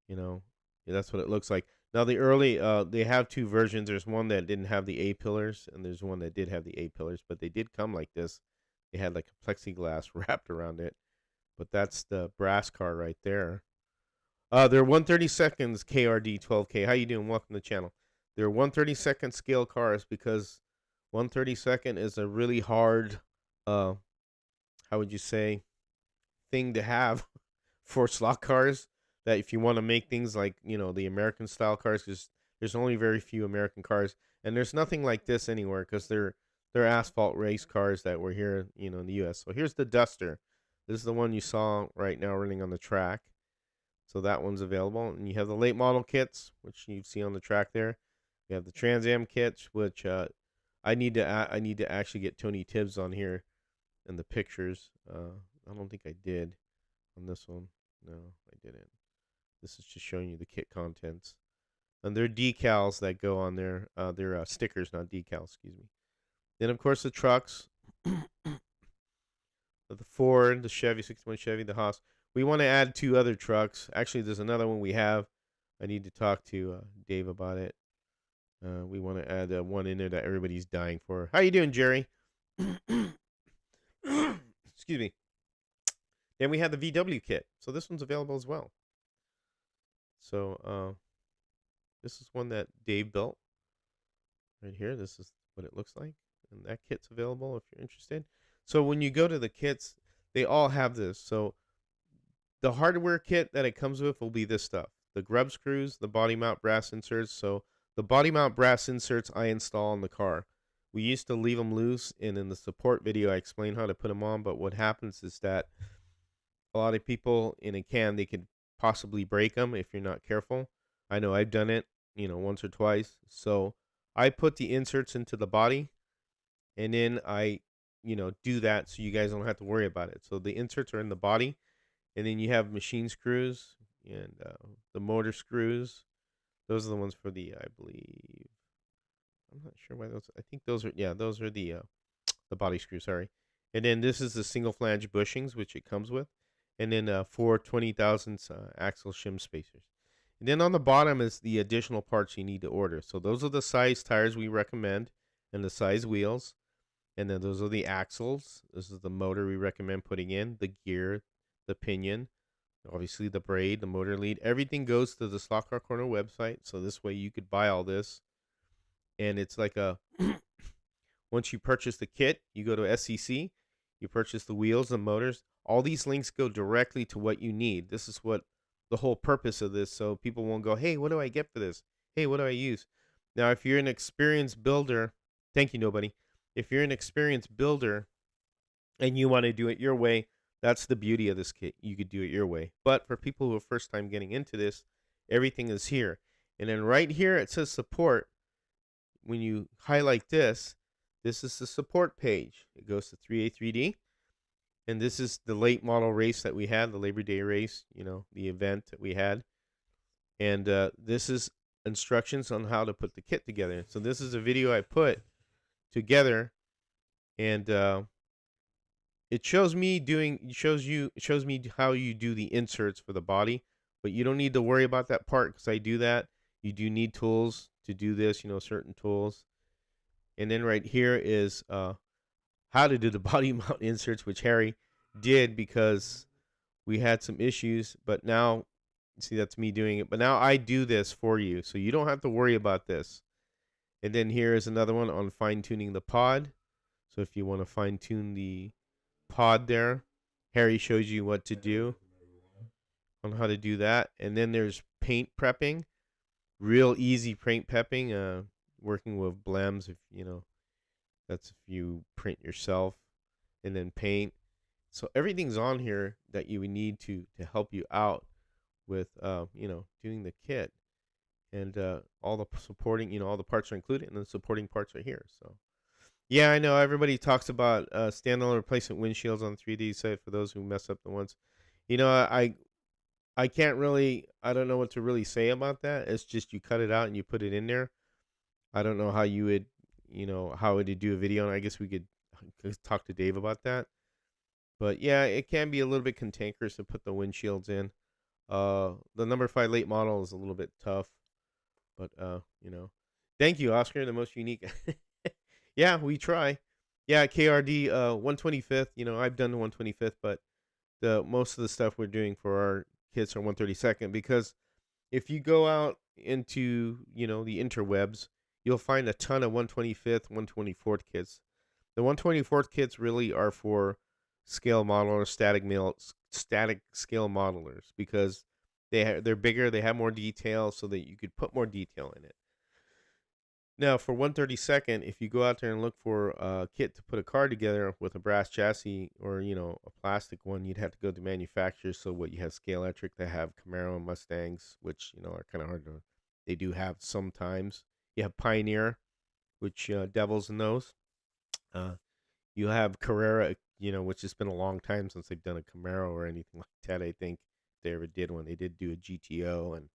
that's what it looks like. Now the early, they have two versions. There's one that didn't have the A pillars, and there's one that did have the A pillars, but they did come like this. They had like a plexiglass wrapped around it, but that's the brass car right there. They're 1/32 KRD 12K. How you doing? Welcome to the channel. They're 1/32 scale cars because 1/32 is a really hard, how would you say, thing to have for slot cars. That if you want to make things like the American style cars, because there's only very few American cars, and there's nothing like this anywhere because they're asphalt race cars that were here in the U.S. So here's the Duster. This is the one you saw right now running on the track. So that one's available. And you have the late model kits, which you see on the track there. You have the Trans Am kits, which I need to actually get Tony Tibbs on here in the pictures. I don't think I did on this one. No, I didn't. This is just showing you the kit contents. And they're decals that go on there. They're stickers, not decals, excuse me. Then, of course, the trucks. The Ford, the Chevy, 61 Chevy, the Haas. We want to add two other trucks. Actually, there's another one we have. I need to talk to Dave about it. We want to add one in there that everybody's dying for. How you doing, Jerry? Excuse me. Then we have the VW kit. So this one's available as well. So this is one that Dave built. Right here. This is what it looks like. And that kit's available if you're interested. So when you go to the kits, they all have this. So the hardware kit that it comes with will be this stuff. The grub screws, the body mount brass inserts. So the body mount brass inserts I install on the car. We used to leave them loose, and in the support video I explain how to put them on, but what happens is that a lot of people in a can, they could possibly break them if you're not careful. I know I've done it, once or twice. So I put the inserts into the body, and then I, do that so you guys don't have to worry about it. So the inserts are in the body, and then you have machine screws and the motor screws. Those are the ones for the, I believe, I'm not sure why those, I think those are, those are the body screws, sorry. And then this is the single flange bushings, which it comes with. And then 4 20,000 axle shim spacers. And then on the bottom is the additional parts you need to order. So those are the size tires we recommend and the size wheels. And then those are the axles. This is the motor we recommend putting in, the gear, the pinion, obviously the braid, the motor lead. Everything goes to the Slot Car Corner website. So this way you could buy all this and it's like a once you purchase the kit, you go to SCC, you purchase the wheels and motors. All these links go directly to what you need. This is what the whole purpose of this, so people won't go, "Hey, what do I get for this? Hey, what do I use?" Now, if you're an experienced builder, thank you, nobody. If you're an experienced builder and you want to do it your way, that's the beauty of this kit. You could do it your way. But for people who are first time getting into this, everything is here. And then right here it says support. When you highlight this, this is the support page. It goes to 3A3D. And this is the late model race that we had, the Labor Day race, the event that we had. And this is instructions on how to put the kit together. So this is a video I put together, and it shows me how you do the inserts for the body, but you don't need to worry about that part because I do that. You do need tools to do this, certain tools. And then right here is how to do the body mount inserts, which Harry did because we had some issues, but now, see, that's me doing it. But now I do this for you, so you don't have to worry about this. And then here is another one on fine-tuning the pod. So if you want to fine-tune the pod there, Harry shows you what to do on how to do that. And then there's paint prepping, real easy paint prepping, working with blems, if that's if you print yourself and then paint. So everything's on here that you would need to help you out with doing the kit. And all the supporting, all the parts are included, and the supporting parts are here. So yeah, I know everybody talks about standalone replacement windshields on 3D site for those who mess up the ones. I can't really, I don't know what to really say about that. It's just you cut it out and you put it in there. I don't know how you would, how would you do a video, and I guess we could talk to Dave about that. But yeah, it can be a little bit cantankerous to put the windshields in. The number 5 late model is a little bit tough, but thank you, Oscar, the most unique. Yeah, we try. Yeah, KRD 125th. I've done the 125th, but the most of the stuff we're doing for our kits are 132nd, because if you go out into the interwebs, you'll find a ton of 125th, 124th kits. The 124th kits really are for scale modelers, static scale modelers, because they're bigger, they have more detail, so that you could put more detail in it. Now, for 132nd, if you go out there and look for a kit to put a car together with a brass chassis or, a plastic one, you'd have to go to manufacturers. So what you have Scalextric, they have Camaro and Mustangs, which, are kind of hard to, they do have sometimes. You have Pioneer, which devils in those. You have Carrera, which has been a long time since they've done a Camaro or anything like that. I think they ever did one. They did do a GTO and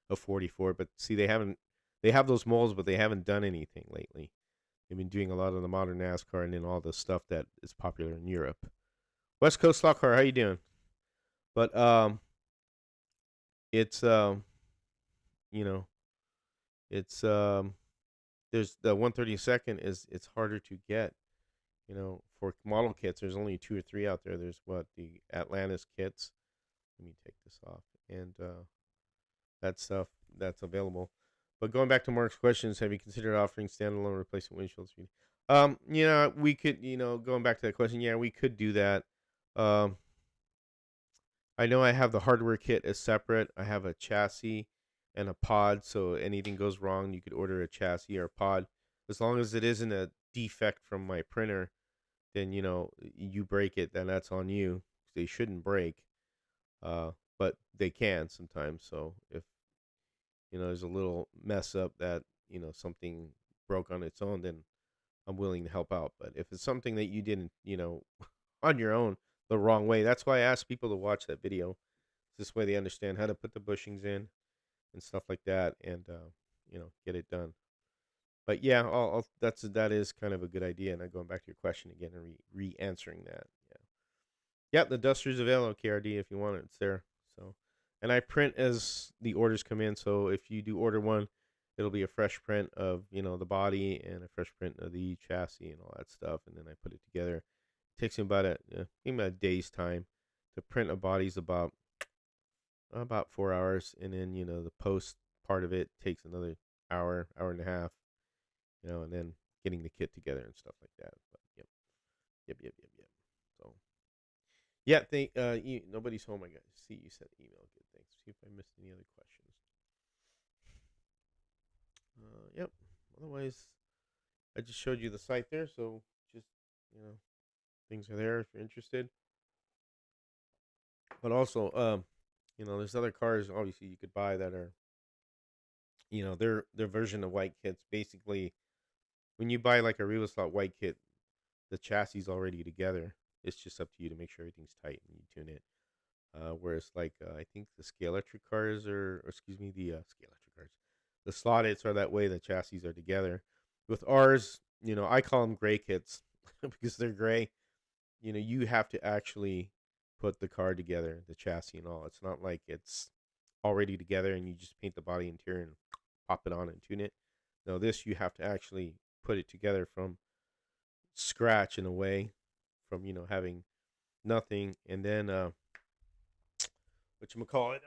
a 44, but see, they have those molds, but they haven't done anything lately. They've been doing a lot of the modern NASCAR and then all the stuff that is popular in Europe. West Coast Stock Car, how you doing? But it's it's there's the 132nd it's harder to get. For model kits, there's only 2 or 3 out there. There's the Atlantis kits. Let me take this off, and that stuff that's available. But going back to Mark's questions, have you considered offering standalone replacement windshields? We could, going back to that question, yeah, we could do that. I know I have the hardware kit as separate. I have a chassis and a pod, so anything goes wrong, you could order a chassis or a pod. As long as it isn't a defect from my printer, then, you break it, then that's on you. They shouldn't break, but they can sometimes. So if there's a little mess up that, something broke on its own, then I'm willing to help out. But if it's something that you didn't, on your own the wrong way, that's why I ask people to watch that video. This way they understand how to put the bushings in and stuff like that, and, get it done. But yeah, that is kind of a good idea. And going back to your question again and re-answering that. Yeah. Yep, the Duster's available, KRD, if you want it. It's there. So, and I print as the orders come in. So if you do order one, it'll be a fresh print of, the body and a fresh print of the chassis and all that stuff. And then I put it together. It takes me about a day's time to print a body's about 4 hours. And then, the post part of it takes another hour and a half. and then getting the kit together and stuff like that. But yep. So yeah, nobody's home. I got to see you sent the email. Good, thanks. See if I missed any other questions. Yep. Otherwise, I just showed you the site there, so just things are there if you're interested. But also, there's other cars obviously you could buy that are, their version of white kits. Basically, when you buy like a real slot white kit, the chassis is already together. It's just up to you to make sure everything's tight and you tune it. Whereas like I think the scale electric cars or excuse me, the scale electric cars, the slotteds are that way. The chassis are together. With ours, I call them gray kits because they're gray. You have to actually put the car together, the chassis and all. It's not like it's already together and you just paint the body interior and pop it on and tune it. No, this you have to actually put it together from scratch in a way, from having nothing, and then what you call it,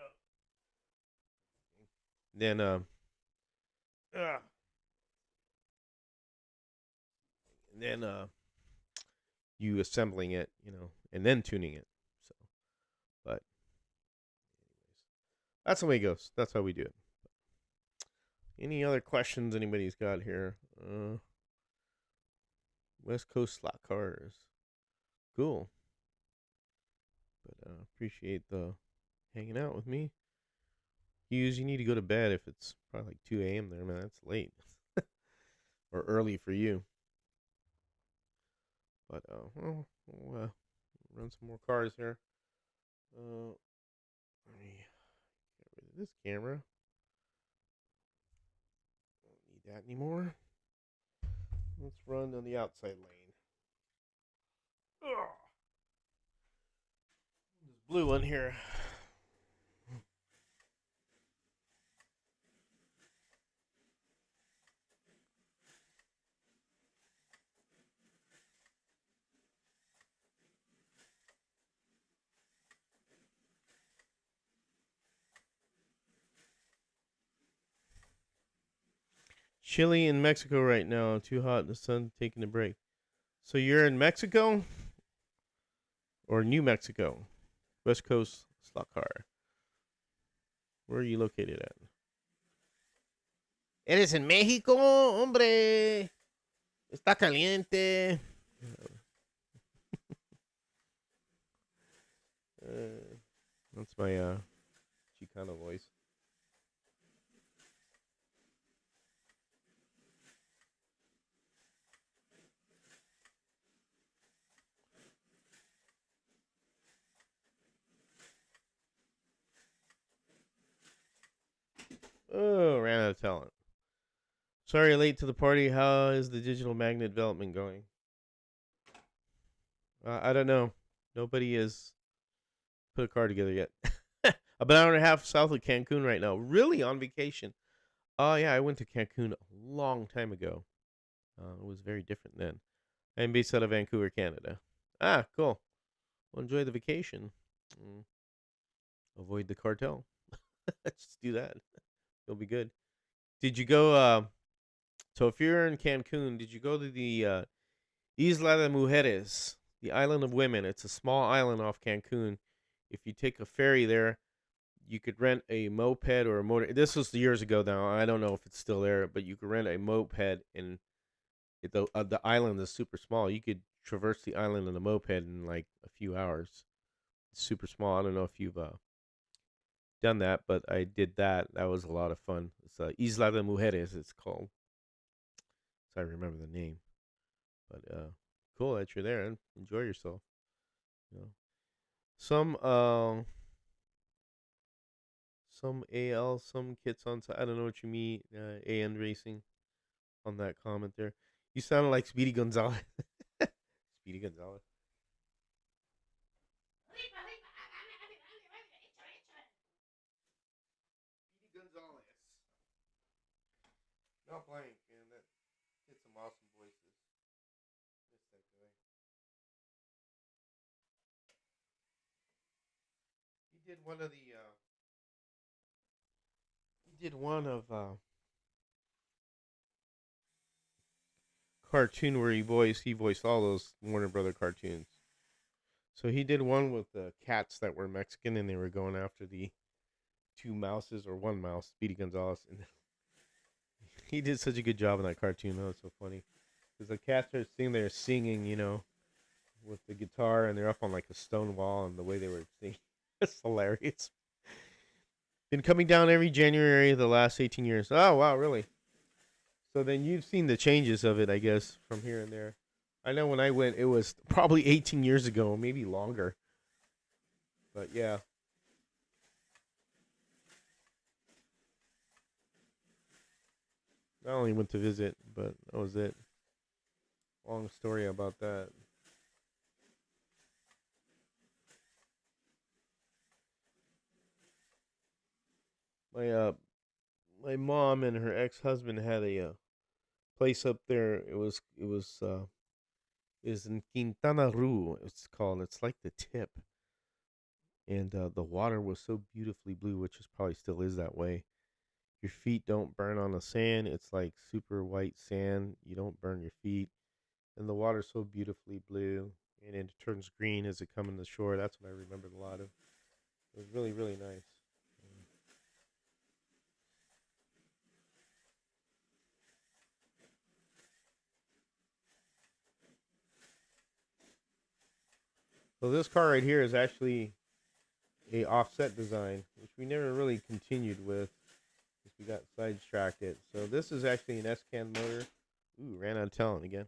then uh, and then you assembling it, and then tuning it. So, but that's the way it goes. That's how we do it. Any other questions anybody's got here? West Coast slot cars. Cool. But appreciate the hanging out with me. Hughes, you need to go to bed if it's probably like 2 a.m. there, man. That's late. Or early for you. But, we'll run some more cars here. Let me get rid of this camera. Don't need that anymore. Let's run on the outside lane. Ugh. This blue one here. Chilly in Mexico right now. Too hot. The sun taking a break. So you're in Mexico or New Mexico? West Coast slot car. Where are you located at? Eres en México, hombre. Está caliente. That's my Chicano voice. Oh, ran out of talent. Sorry, late to the party. How is the digital magnet development going? I don't know. Nobody has put a car together yet. About an hour and a half south of Cancun right now. Really on vacation. Oh, yeah, I went to Cancun a long time ago. It was very different then. I'm based out of Vancouver, Canada. Ah, cool. Well, enjoy the vacation. Mm, avoid the cartel. Just do that. You'll be good. Did you go? So if you're in Cancun, did you go to the Isla de Mujeres, the island of women? It's a small island off Cancun. If you take a ferry there, you could rent a moped or a motor. This was years ago now. I don't know if it's still there, but you could rent a moped, and the island is super small. You could traverse the island on a moped in like a few hours. It's super small. I don't know if you've done that, but I did that. That was a lot of fun. It's Isla de Mujeres. It's called. So I remember the name. But cool that you're there and enjoy yourself. You know, some some AL, some kits on site. I don't know what you mean. AN Racing on that comment there. You sounded like Speedy Gonzalez. Speedy Gonzalez. Speedy Gonzalez. Not blank, man. That hit some awesome voices. Miss that guy. He did one of the. He did one of cartoon where he voiced all those Warner Brother cartoons. So he did one with the cats that were Mexican and they were going after the two mouses or one mouse, Speedy Gonzalez, and he did such a good job in that cartoon. That was so funny because the cats are sitting there singing, with the guitar, and they're up on like a stone wall, and the way they were singing, it's hilarious. Been coming down every January the last 18 years. Oh wow, really? So then you've seen the changes of it, I guess, from here and there. I know when I went, it was probably 18 years ago, maybe longer. But yeah, I only went to visit, but that was it. Long story about that. My my mom and her ex husband had a place up there. It was is in Quintana Roo. It's called. It's like the tip, and the water was so beautifully blue, which is probably still is that way. Your feet don't burn on the sand. It's like super white sand. You don't burn your feet, and the water's so beautifully blue, and it turns green as it comes in the shore. That's what I remembered a lot of. It was really really nice. So this car right here is actually a offset design, which we never really continued with because we got sidetracked it. So this is actually an S-Can motor. Ooh, ran out of talent again.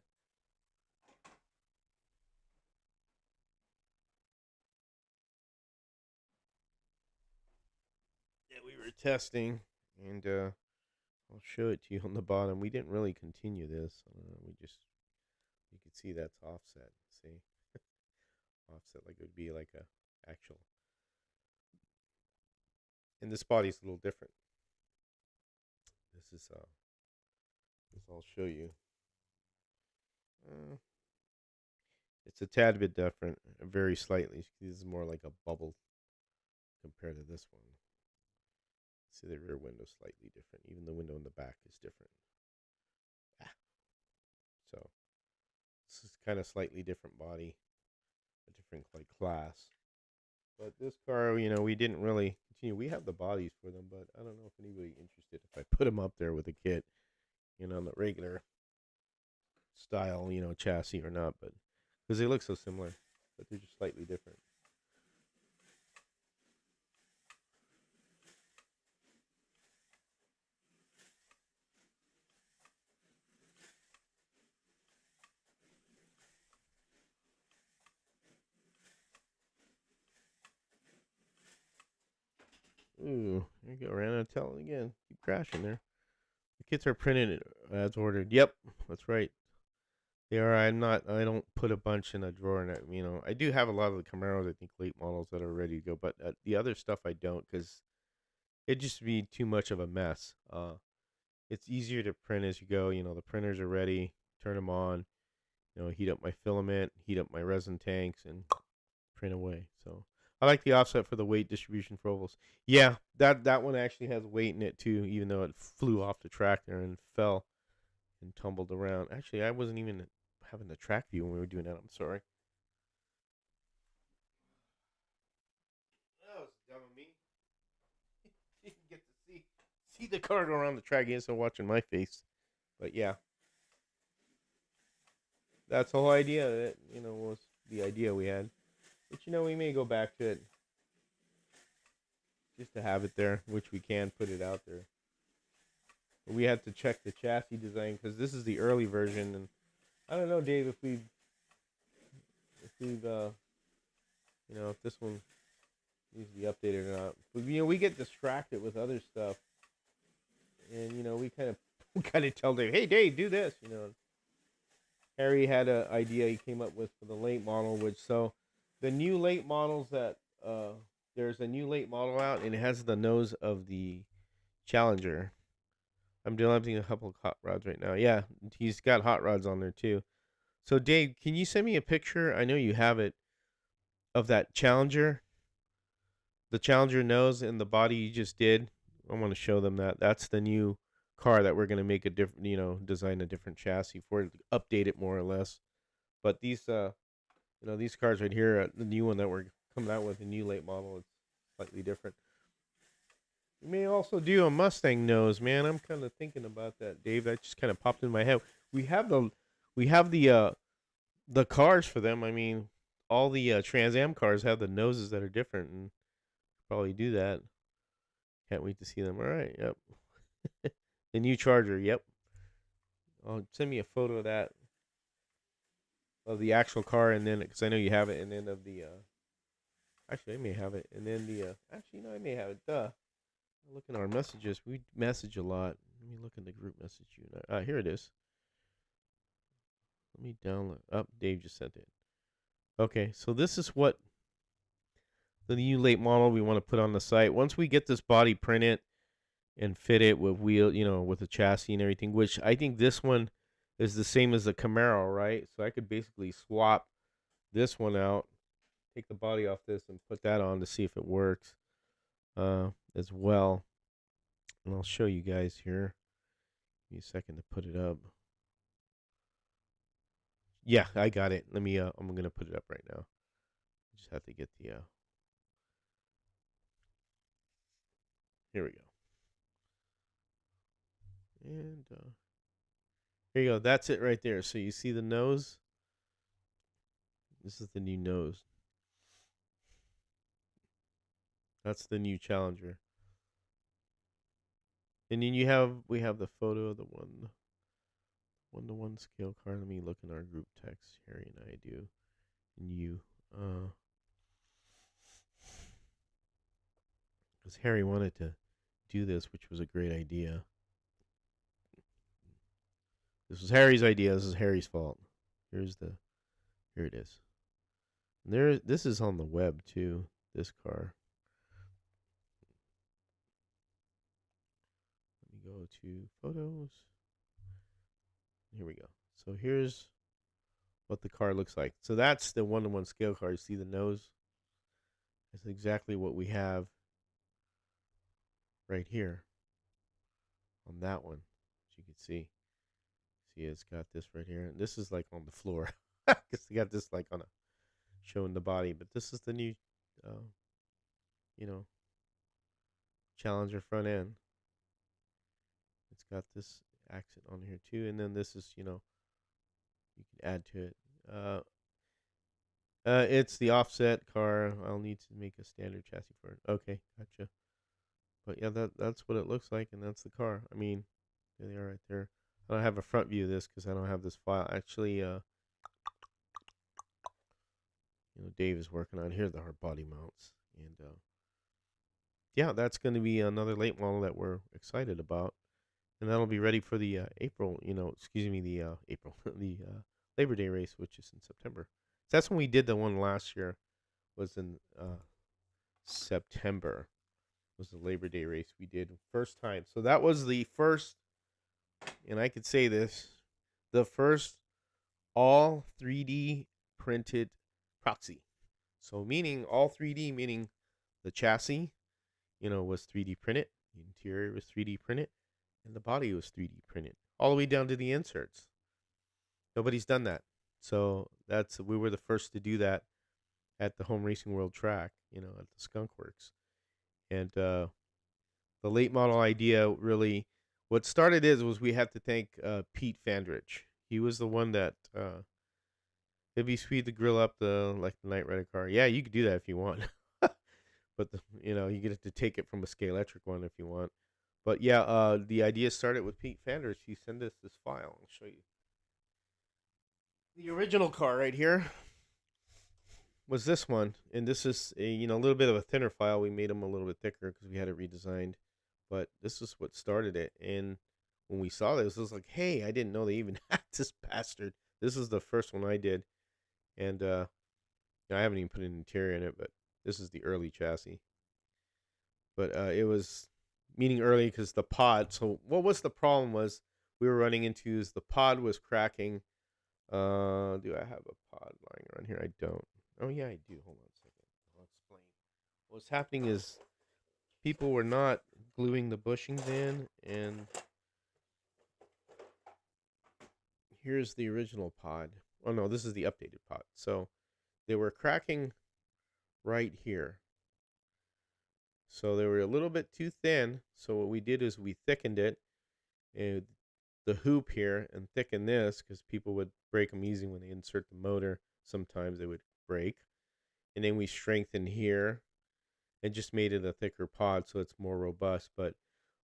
Yeah, we were testing, and I'll show it to you on the bottom. We didn't really continue this. We just you can see that's offset. See, offset like it would be like a actual. And this body's a little different. This is this I'll show you. Uh, it's a tad bit different, very slightly. This is more like a bubble compared to this one. See the rear window slightly different. Even the window in the back is different. Ah, so this is kind of slightly different body, a different like class. But this car, we didn't really continue. We have the bodies for them, but I don't know if anybody interested if I put them up there with a kit, on the regular style, chassis or not. But because they look so similar, but they're just slightly different. Ooh, there you go. Ran out of talent again. Keep crashing there. The kits are printed as ordered. Yep, that's right. They are. I'm not. I don't put a bunch in a drawer. And I do have a lot of the Camaros. I think late models that are ready to go. But the other stuff I don't because it'd just be too much of a mess. It's easier to print as you go. The printers are ready. Turn them on. Heat up my filament, heat up my resin tanks, and print away. So I like the offset for the weight distribution for ovals. Yeah, that one actually has weight in it too, even though it flew off the track there and fell and tumbled around. Actually, I wasn't even having the track view when we were doing that. I'm sorry. That was dumb of me. Didn't get to see the car go around the track. Instead of watching my face. But yeah, that's the whole idea. That was the idea we had. But we may go back to it just to have it there, which we can put it out there. But we have to check the chassis design because this is the early version, and I don't know, Dave, if this one needs to be updated or not. But we get distracted with other stuff, and we kind of we kind of tell Dave, "Hey, Dave, do this." Harry had an idea he came up with for the late model, which so the new late models that there's a new late model out, and it has the nose of the Challenger. I'm developing a couple of hot rods right now. Yeah, he's got hot rods on there too. So Dave, can you send me a picture? I know you have it of that Challenger, the Challenger nose and the body you just did. I want to show them that. That's the new car that we're gonna make a different, design a different chassis for it, update it more or less. But these cars right here, the new one that we're coming out with, the new late model, it's slightly different. We may also do a Mustang nose, man. I'm kind of thinking about that, Dave. That just kind of popped in my head. We have the we have the cars for them. I mean, all the Trans Am cars have the noses that are different, and probably do that. Can't wait to see them. All right, yep. The new Charger, yep. Send me a photo of that, of the actual car, and then because I know you have it, and then of the. Actually, I may have it, and then the. Actually, no, I may have it. Duh. Look in our messages. We message a lot. Let me look in the group message unit. Here it is. Let me download. Oh, Dave just sent it. Okay, so this is what the new late model we want to put on the site. Once we get this body printed and fit it with with the chassis and everything, which I think this one is the same as the Camaro, right? So I could basically swap this one out, take the body off this, and put that on to see if it works as well. And I'll show you guys here. Give me a second to put it up. Yeah, I got it. Let me. I'm gonna put it up right now. Just have to get the. Here we go. And here you go. That's it right there. So you see the nose. This is the new nose. That's the new Challenger. And then we have the photo of the one-to-one scale car. Let me look in our group text. Harry and I do, and you. Because Harry wanted to do this, which was a great idea. This was Harry's idea. This is Harry's fault. Here it is. And this is on the web too. This car. Let me go to photos. Here we go. So here's what the car looks like. So that's the one-to-one scale car. You see the nose? That's exactly what we have right here on that one. As you can see. See, it's got this right here. And this is like on the floor. Because they got this like on a showing the body. But this is the new, Challenger front end. It's got this accent on here too. And then this is, you can add to it. It's the offset car. I'll need to make a standard chassis for it. Okay, gotcha. But yeah, that's what it looks like, and that's the car. I mean, there they are right there. I don't have a front view of this because I don't have this file. Actually, Dave is working on. Here's the hard body mounts, and yeah, that's going to be another late model that we're excited about, and that'll be ready for the April. The April, the Labor Day race, which is in September. So that's when we did the one last year. Was in September. Was the Labor Day race we did first time. So that was the first, and I could say this, the first all 3D printed proxy. So meaning all 3D, meaning the chassis, was 3D printed, the interior was 3D printed, and the body was 3D printed, all the way down to the inserts. Nobody's done that. So we were the first to do that at the Home Racing World track, at the Skunk Works. And the late model idea really, what started was we have to thank Pete Fandrich. He was the one that if you speed the grill up the Knight Rider car, yeah, you could do that if you want. But you get to take it from a Scalextric one if you want. But yeah, the idea started with Pete Fandrich. He sent us this file. I'll show you. The original car right here was this one, and this is a little bit of a thinner file. We made them a little bit thicker because we had it redesigned, but this is what started it. And when we saw this, it was like, hey, I didn't know they even had this bastard. This is the first one I did, and I haven't even put an interior in it, but this is the early chassis. But it was meaning early because the pod. So what was the problem was we were running into is the pod was cracking. Do I have a pod lying around here? I don't. Oh yeah, I do. Hold on a second. I'll explain. What's happening is people were not gluing the bushings in, and here's the original pod. Oh no, this is the updated pod. So they were cracking right here. So they were a little bit too thin. So what we did is we thickened it, and the hoop here, and thicken this because people would break them easy when they insert the motor. Sometimes they would break, and then we strengthened here and just made it a thicker pod so it's more robust. But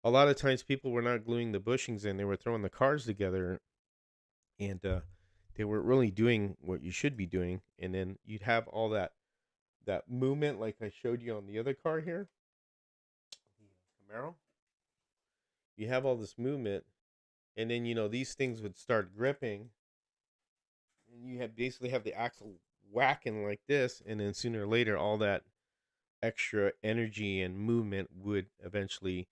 a lot of times people were not gluing the bushings in; they were throwing the cars together, and they weren't really doing what you should be doing. And then you'd have all that movement, like I showed you on the other car here, the Camaro. You have all this movement, and then these things would start gripping, and you have basically have the axle whacking like this, and then sooner or later all that extra energy and movement would eventually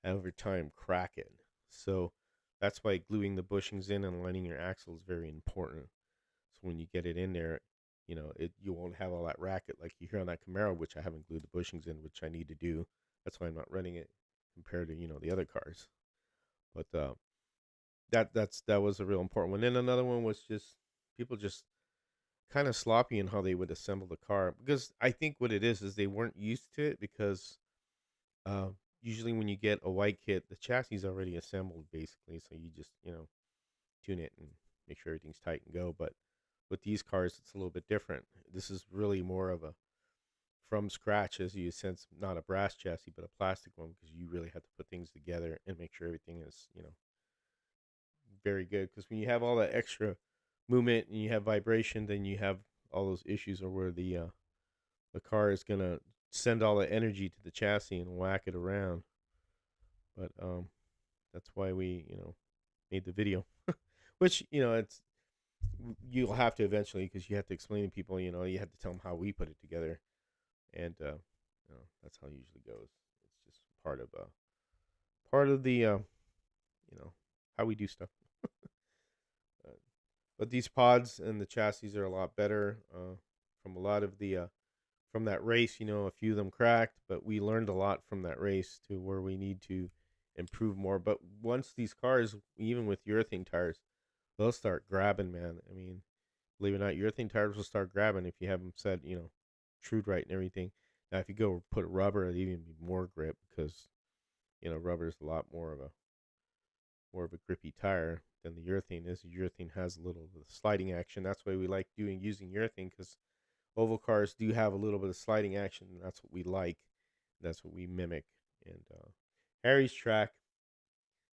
over time crack it. So that's why gluing the bushings in and lining your axle is very important. So when you get it in there, you won't have all that racket like you hear on that Camaro, which I haven't glued the bushings in, which I need to do. That's why I'm not running it compared to the other cars. But that was a real important one. Then another one was just people just kind of sloppy in how they would assemble the car, because I think what it is they weren't used to it, because uh, usually when you get a white kit, the chassis is already assembled basically, so you just tune it and make sure everything's tight and go. But with these cars, it's a little bit different. This is really more of a from scratch, as you sense, not a brass chassis but a plastic one, because you really have to put things together and make sure everything is very good. Because when you have all that extra movement and you have vibration, then you have all those issues, or where the car is gonna send all the energy to the chassis and whack it around. But that's why we made the video, which it's you'll have to eventually, because you have to explain to people. You have to tell them how we put it together, and that's how it usually goes. It's just part of the how we do stuff. Uh, but these pods and the chassis are a lot better from a lot of the from that race. A few of them cracked, but we learned a lot from that race to where we need to improve more. But once these cars, even with urethane tires, they'll start grabbing, man. I mean, believe it or not, urethane tires will start grabbing if you have them set, trued right and everything. Now, if you go put rubber, it'd even be more grip, because rubber is a lot more of a grippy tire than the urethane is. The urethane has a little bit of sliding action. That's why we like using urethane, because oval cars do have a little bit of sliding action, and that's what we like. That's what we mimic. And Harry's track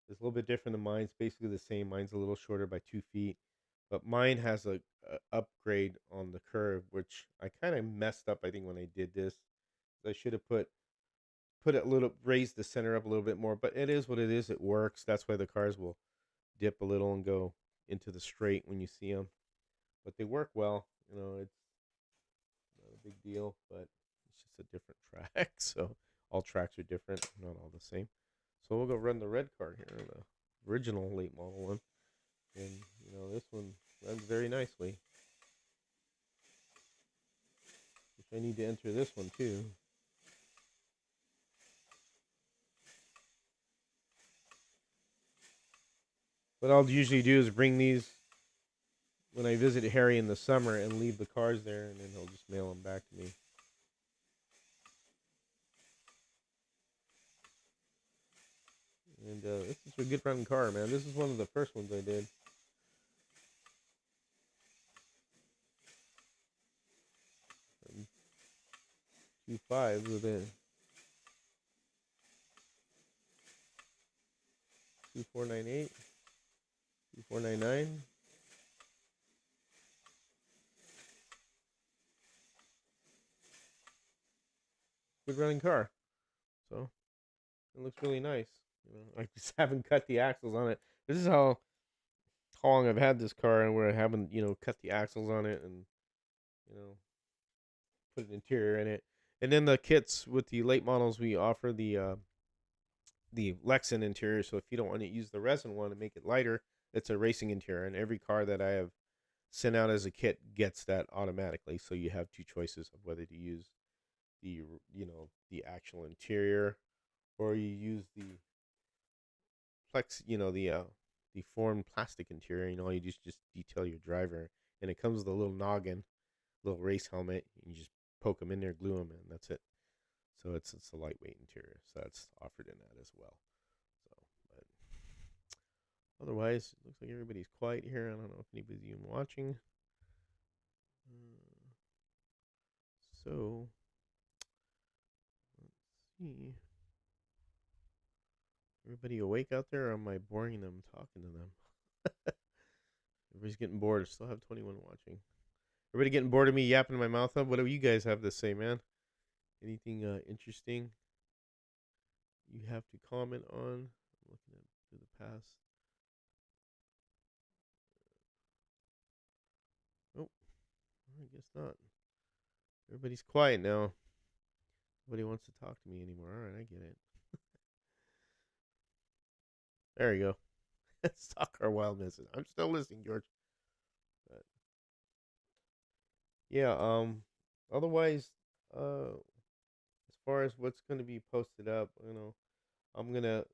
is a little bit different than mine. It's basically the same. Mine's a little shorter by 2 feet, but mine has a upgrade on the curve, which I kind of messed up. I think when I did this, I should have put it a little, raised the center up a little bit more. But it is what it is. It works. That's why the cars will dip a little and go into the straight when you see them. But they work well. It's not a big deal, but it's just a different track. So all tracks are different, not all the same. So we'll go run the red car here, the original late model one. And, this one runs very nicely. Which I need to enter this one too. What I'll usually do is bring these when I visit Harry in the summer and leave the cars there, and then he'll just mail them back to me. And this is a good running car, man. This is one of the first ones I did. 2.5 with it. 2498, 2499. Good running car. So it looks really nice. I just haven't cut the axles on it. This is how long I've had this car, and where I haven't cut the axles on it, and you know put an interior in it. And then the kits with the late models, we offer the Lexan interior. So if you don't want to use the resin one and make it lighter, it's a racing interior. And every car that I have sent out as a kit gets that automatically. So you have two choices of whether to use the the actual interior, or you use the plex, deformed plastic interior. You know, you just detail your driver, and it comes with a little noggin, little race helmet. You just poke them in there, glue them, and that's it. So it's a lightweight interior. So that's offered in that as well. So, but otherwise, it looks like everybody's quiet here. I don't know if anybody's even watching. So let's see. Everybody awake out there, or am I boring them talking to them? Everybody's getting bored. I still have 21 watching. Everybody getting bored of me yapping my mouth up? What do you guys have to say, man? Anything interesting you have to comment on? I'm looking at through the past. Oh, I guess not. Everybody's quiet now. Nobody wants to talk to me anymore. All right, I get it. There you go. Stalk our wild misses. I'm still listening, George. But yeah. Otherwise, as far as what's going to be posted up, I'm gonna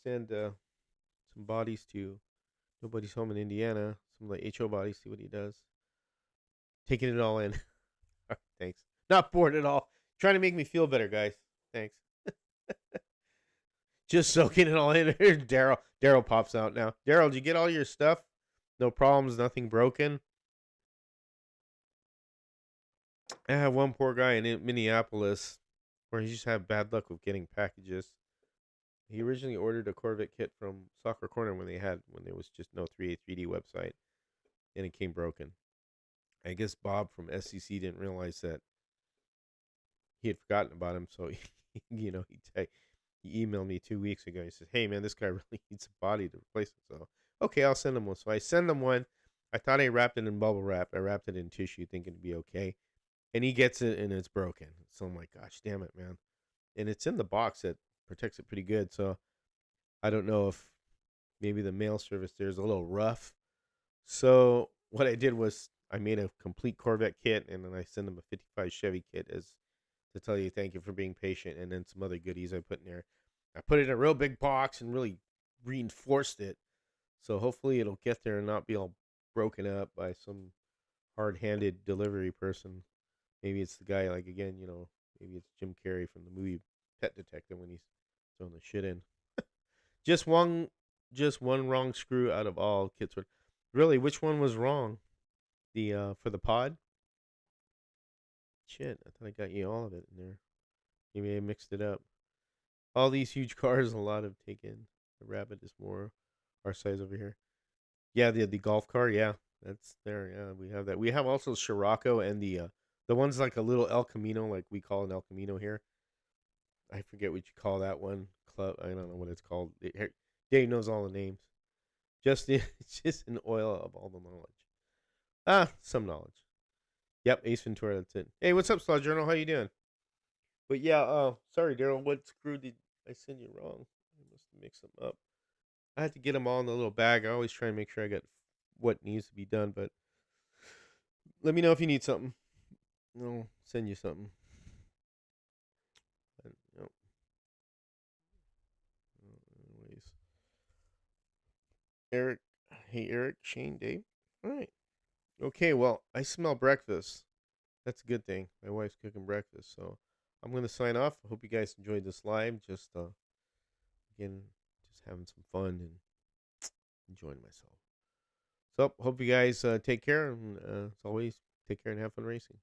send some bodies to Nobody's Home in Indiana. Some of the HO bodies. See what he does. Taking it all in. Thanks. Not bored at all. Trying to make me feel better, guys. Thanks. Just soaking it all in. Here's Daryl. Daryl pops out now. Daryl, did you get all your stuff? No problems, nothing broken. I have one poor guy in Minneapolis where he just had bad luck with getting packages. He originally ordered a Corvette kit from Soccer Corner when there was just no 3D website, and it came broken. I guess Bob from SCC didn't realize that he had forgotten about him, so he emailed me 2 weeks ago. He says, "Hey man, this guy really needs a body to replace it." So okay, I'll send him one. So I send him one. I thought I wrapped it in bubble wrap. I wrapped it in tissue, thinking it'd be okay, and he gets it and it's broken. So I'm like, "Gosh, damn it, man!" And it's in the box that protects it pretty good. So I don't know if maybe the mail service there is a little rough. So what I did was I made a complete Corvette kit, and then I sent him a 55 Chevy kit as to tell you thank you for being patient, and then some other goodies I put in there. I put it in a real big box and really reinforced it. So hopefully it'll get there and not be all broken up by some hard-handed delivery person. Maybe it's the guy, like, again, maybe it's Jim Carrey from the movie Pet Detective when he's throwing the shit in. Just one wrong screw out of all kits. Really, which one was wrong? The for the pod? Shit, I thought I got you all of it in there. Maybe I mixed it up. All these huge cars, a lot have taken. The Rabbit is more our size over here. Yeah, the golf car. Yeah, that's there. Yeah, we have that. We have also Scirocco and the one's like a little El Camino, like we call an El Camino here. I forget what you call that one. Club. I don't know what it's called. Dave knows all the names. It's just an oil of all the knowledge. Some knowledge. Yep, Ace Ventura. That's it. Hey, what's up, Slaw Journal? How you doing? But yeah, sorry, Daryl. What screw did I send you wrong? I must have mixed them up. I had to get them all in the little bag. I always try and make sure I got what needs to be done. But let me know if you need something. I'll send you something. But, anyways, Eric. Hey, Eric, Shane, Dave. All right. Okay. Well, I smell breakfast. That's a good thing. My wife's cooking breakfast, so I'm gonna sign off. I hope you guys enjoyed this live. Just again, just having some fun and enjoying myself. So hope you guys take care, and as always, take care and have fun racing.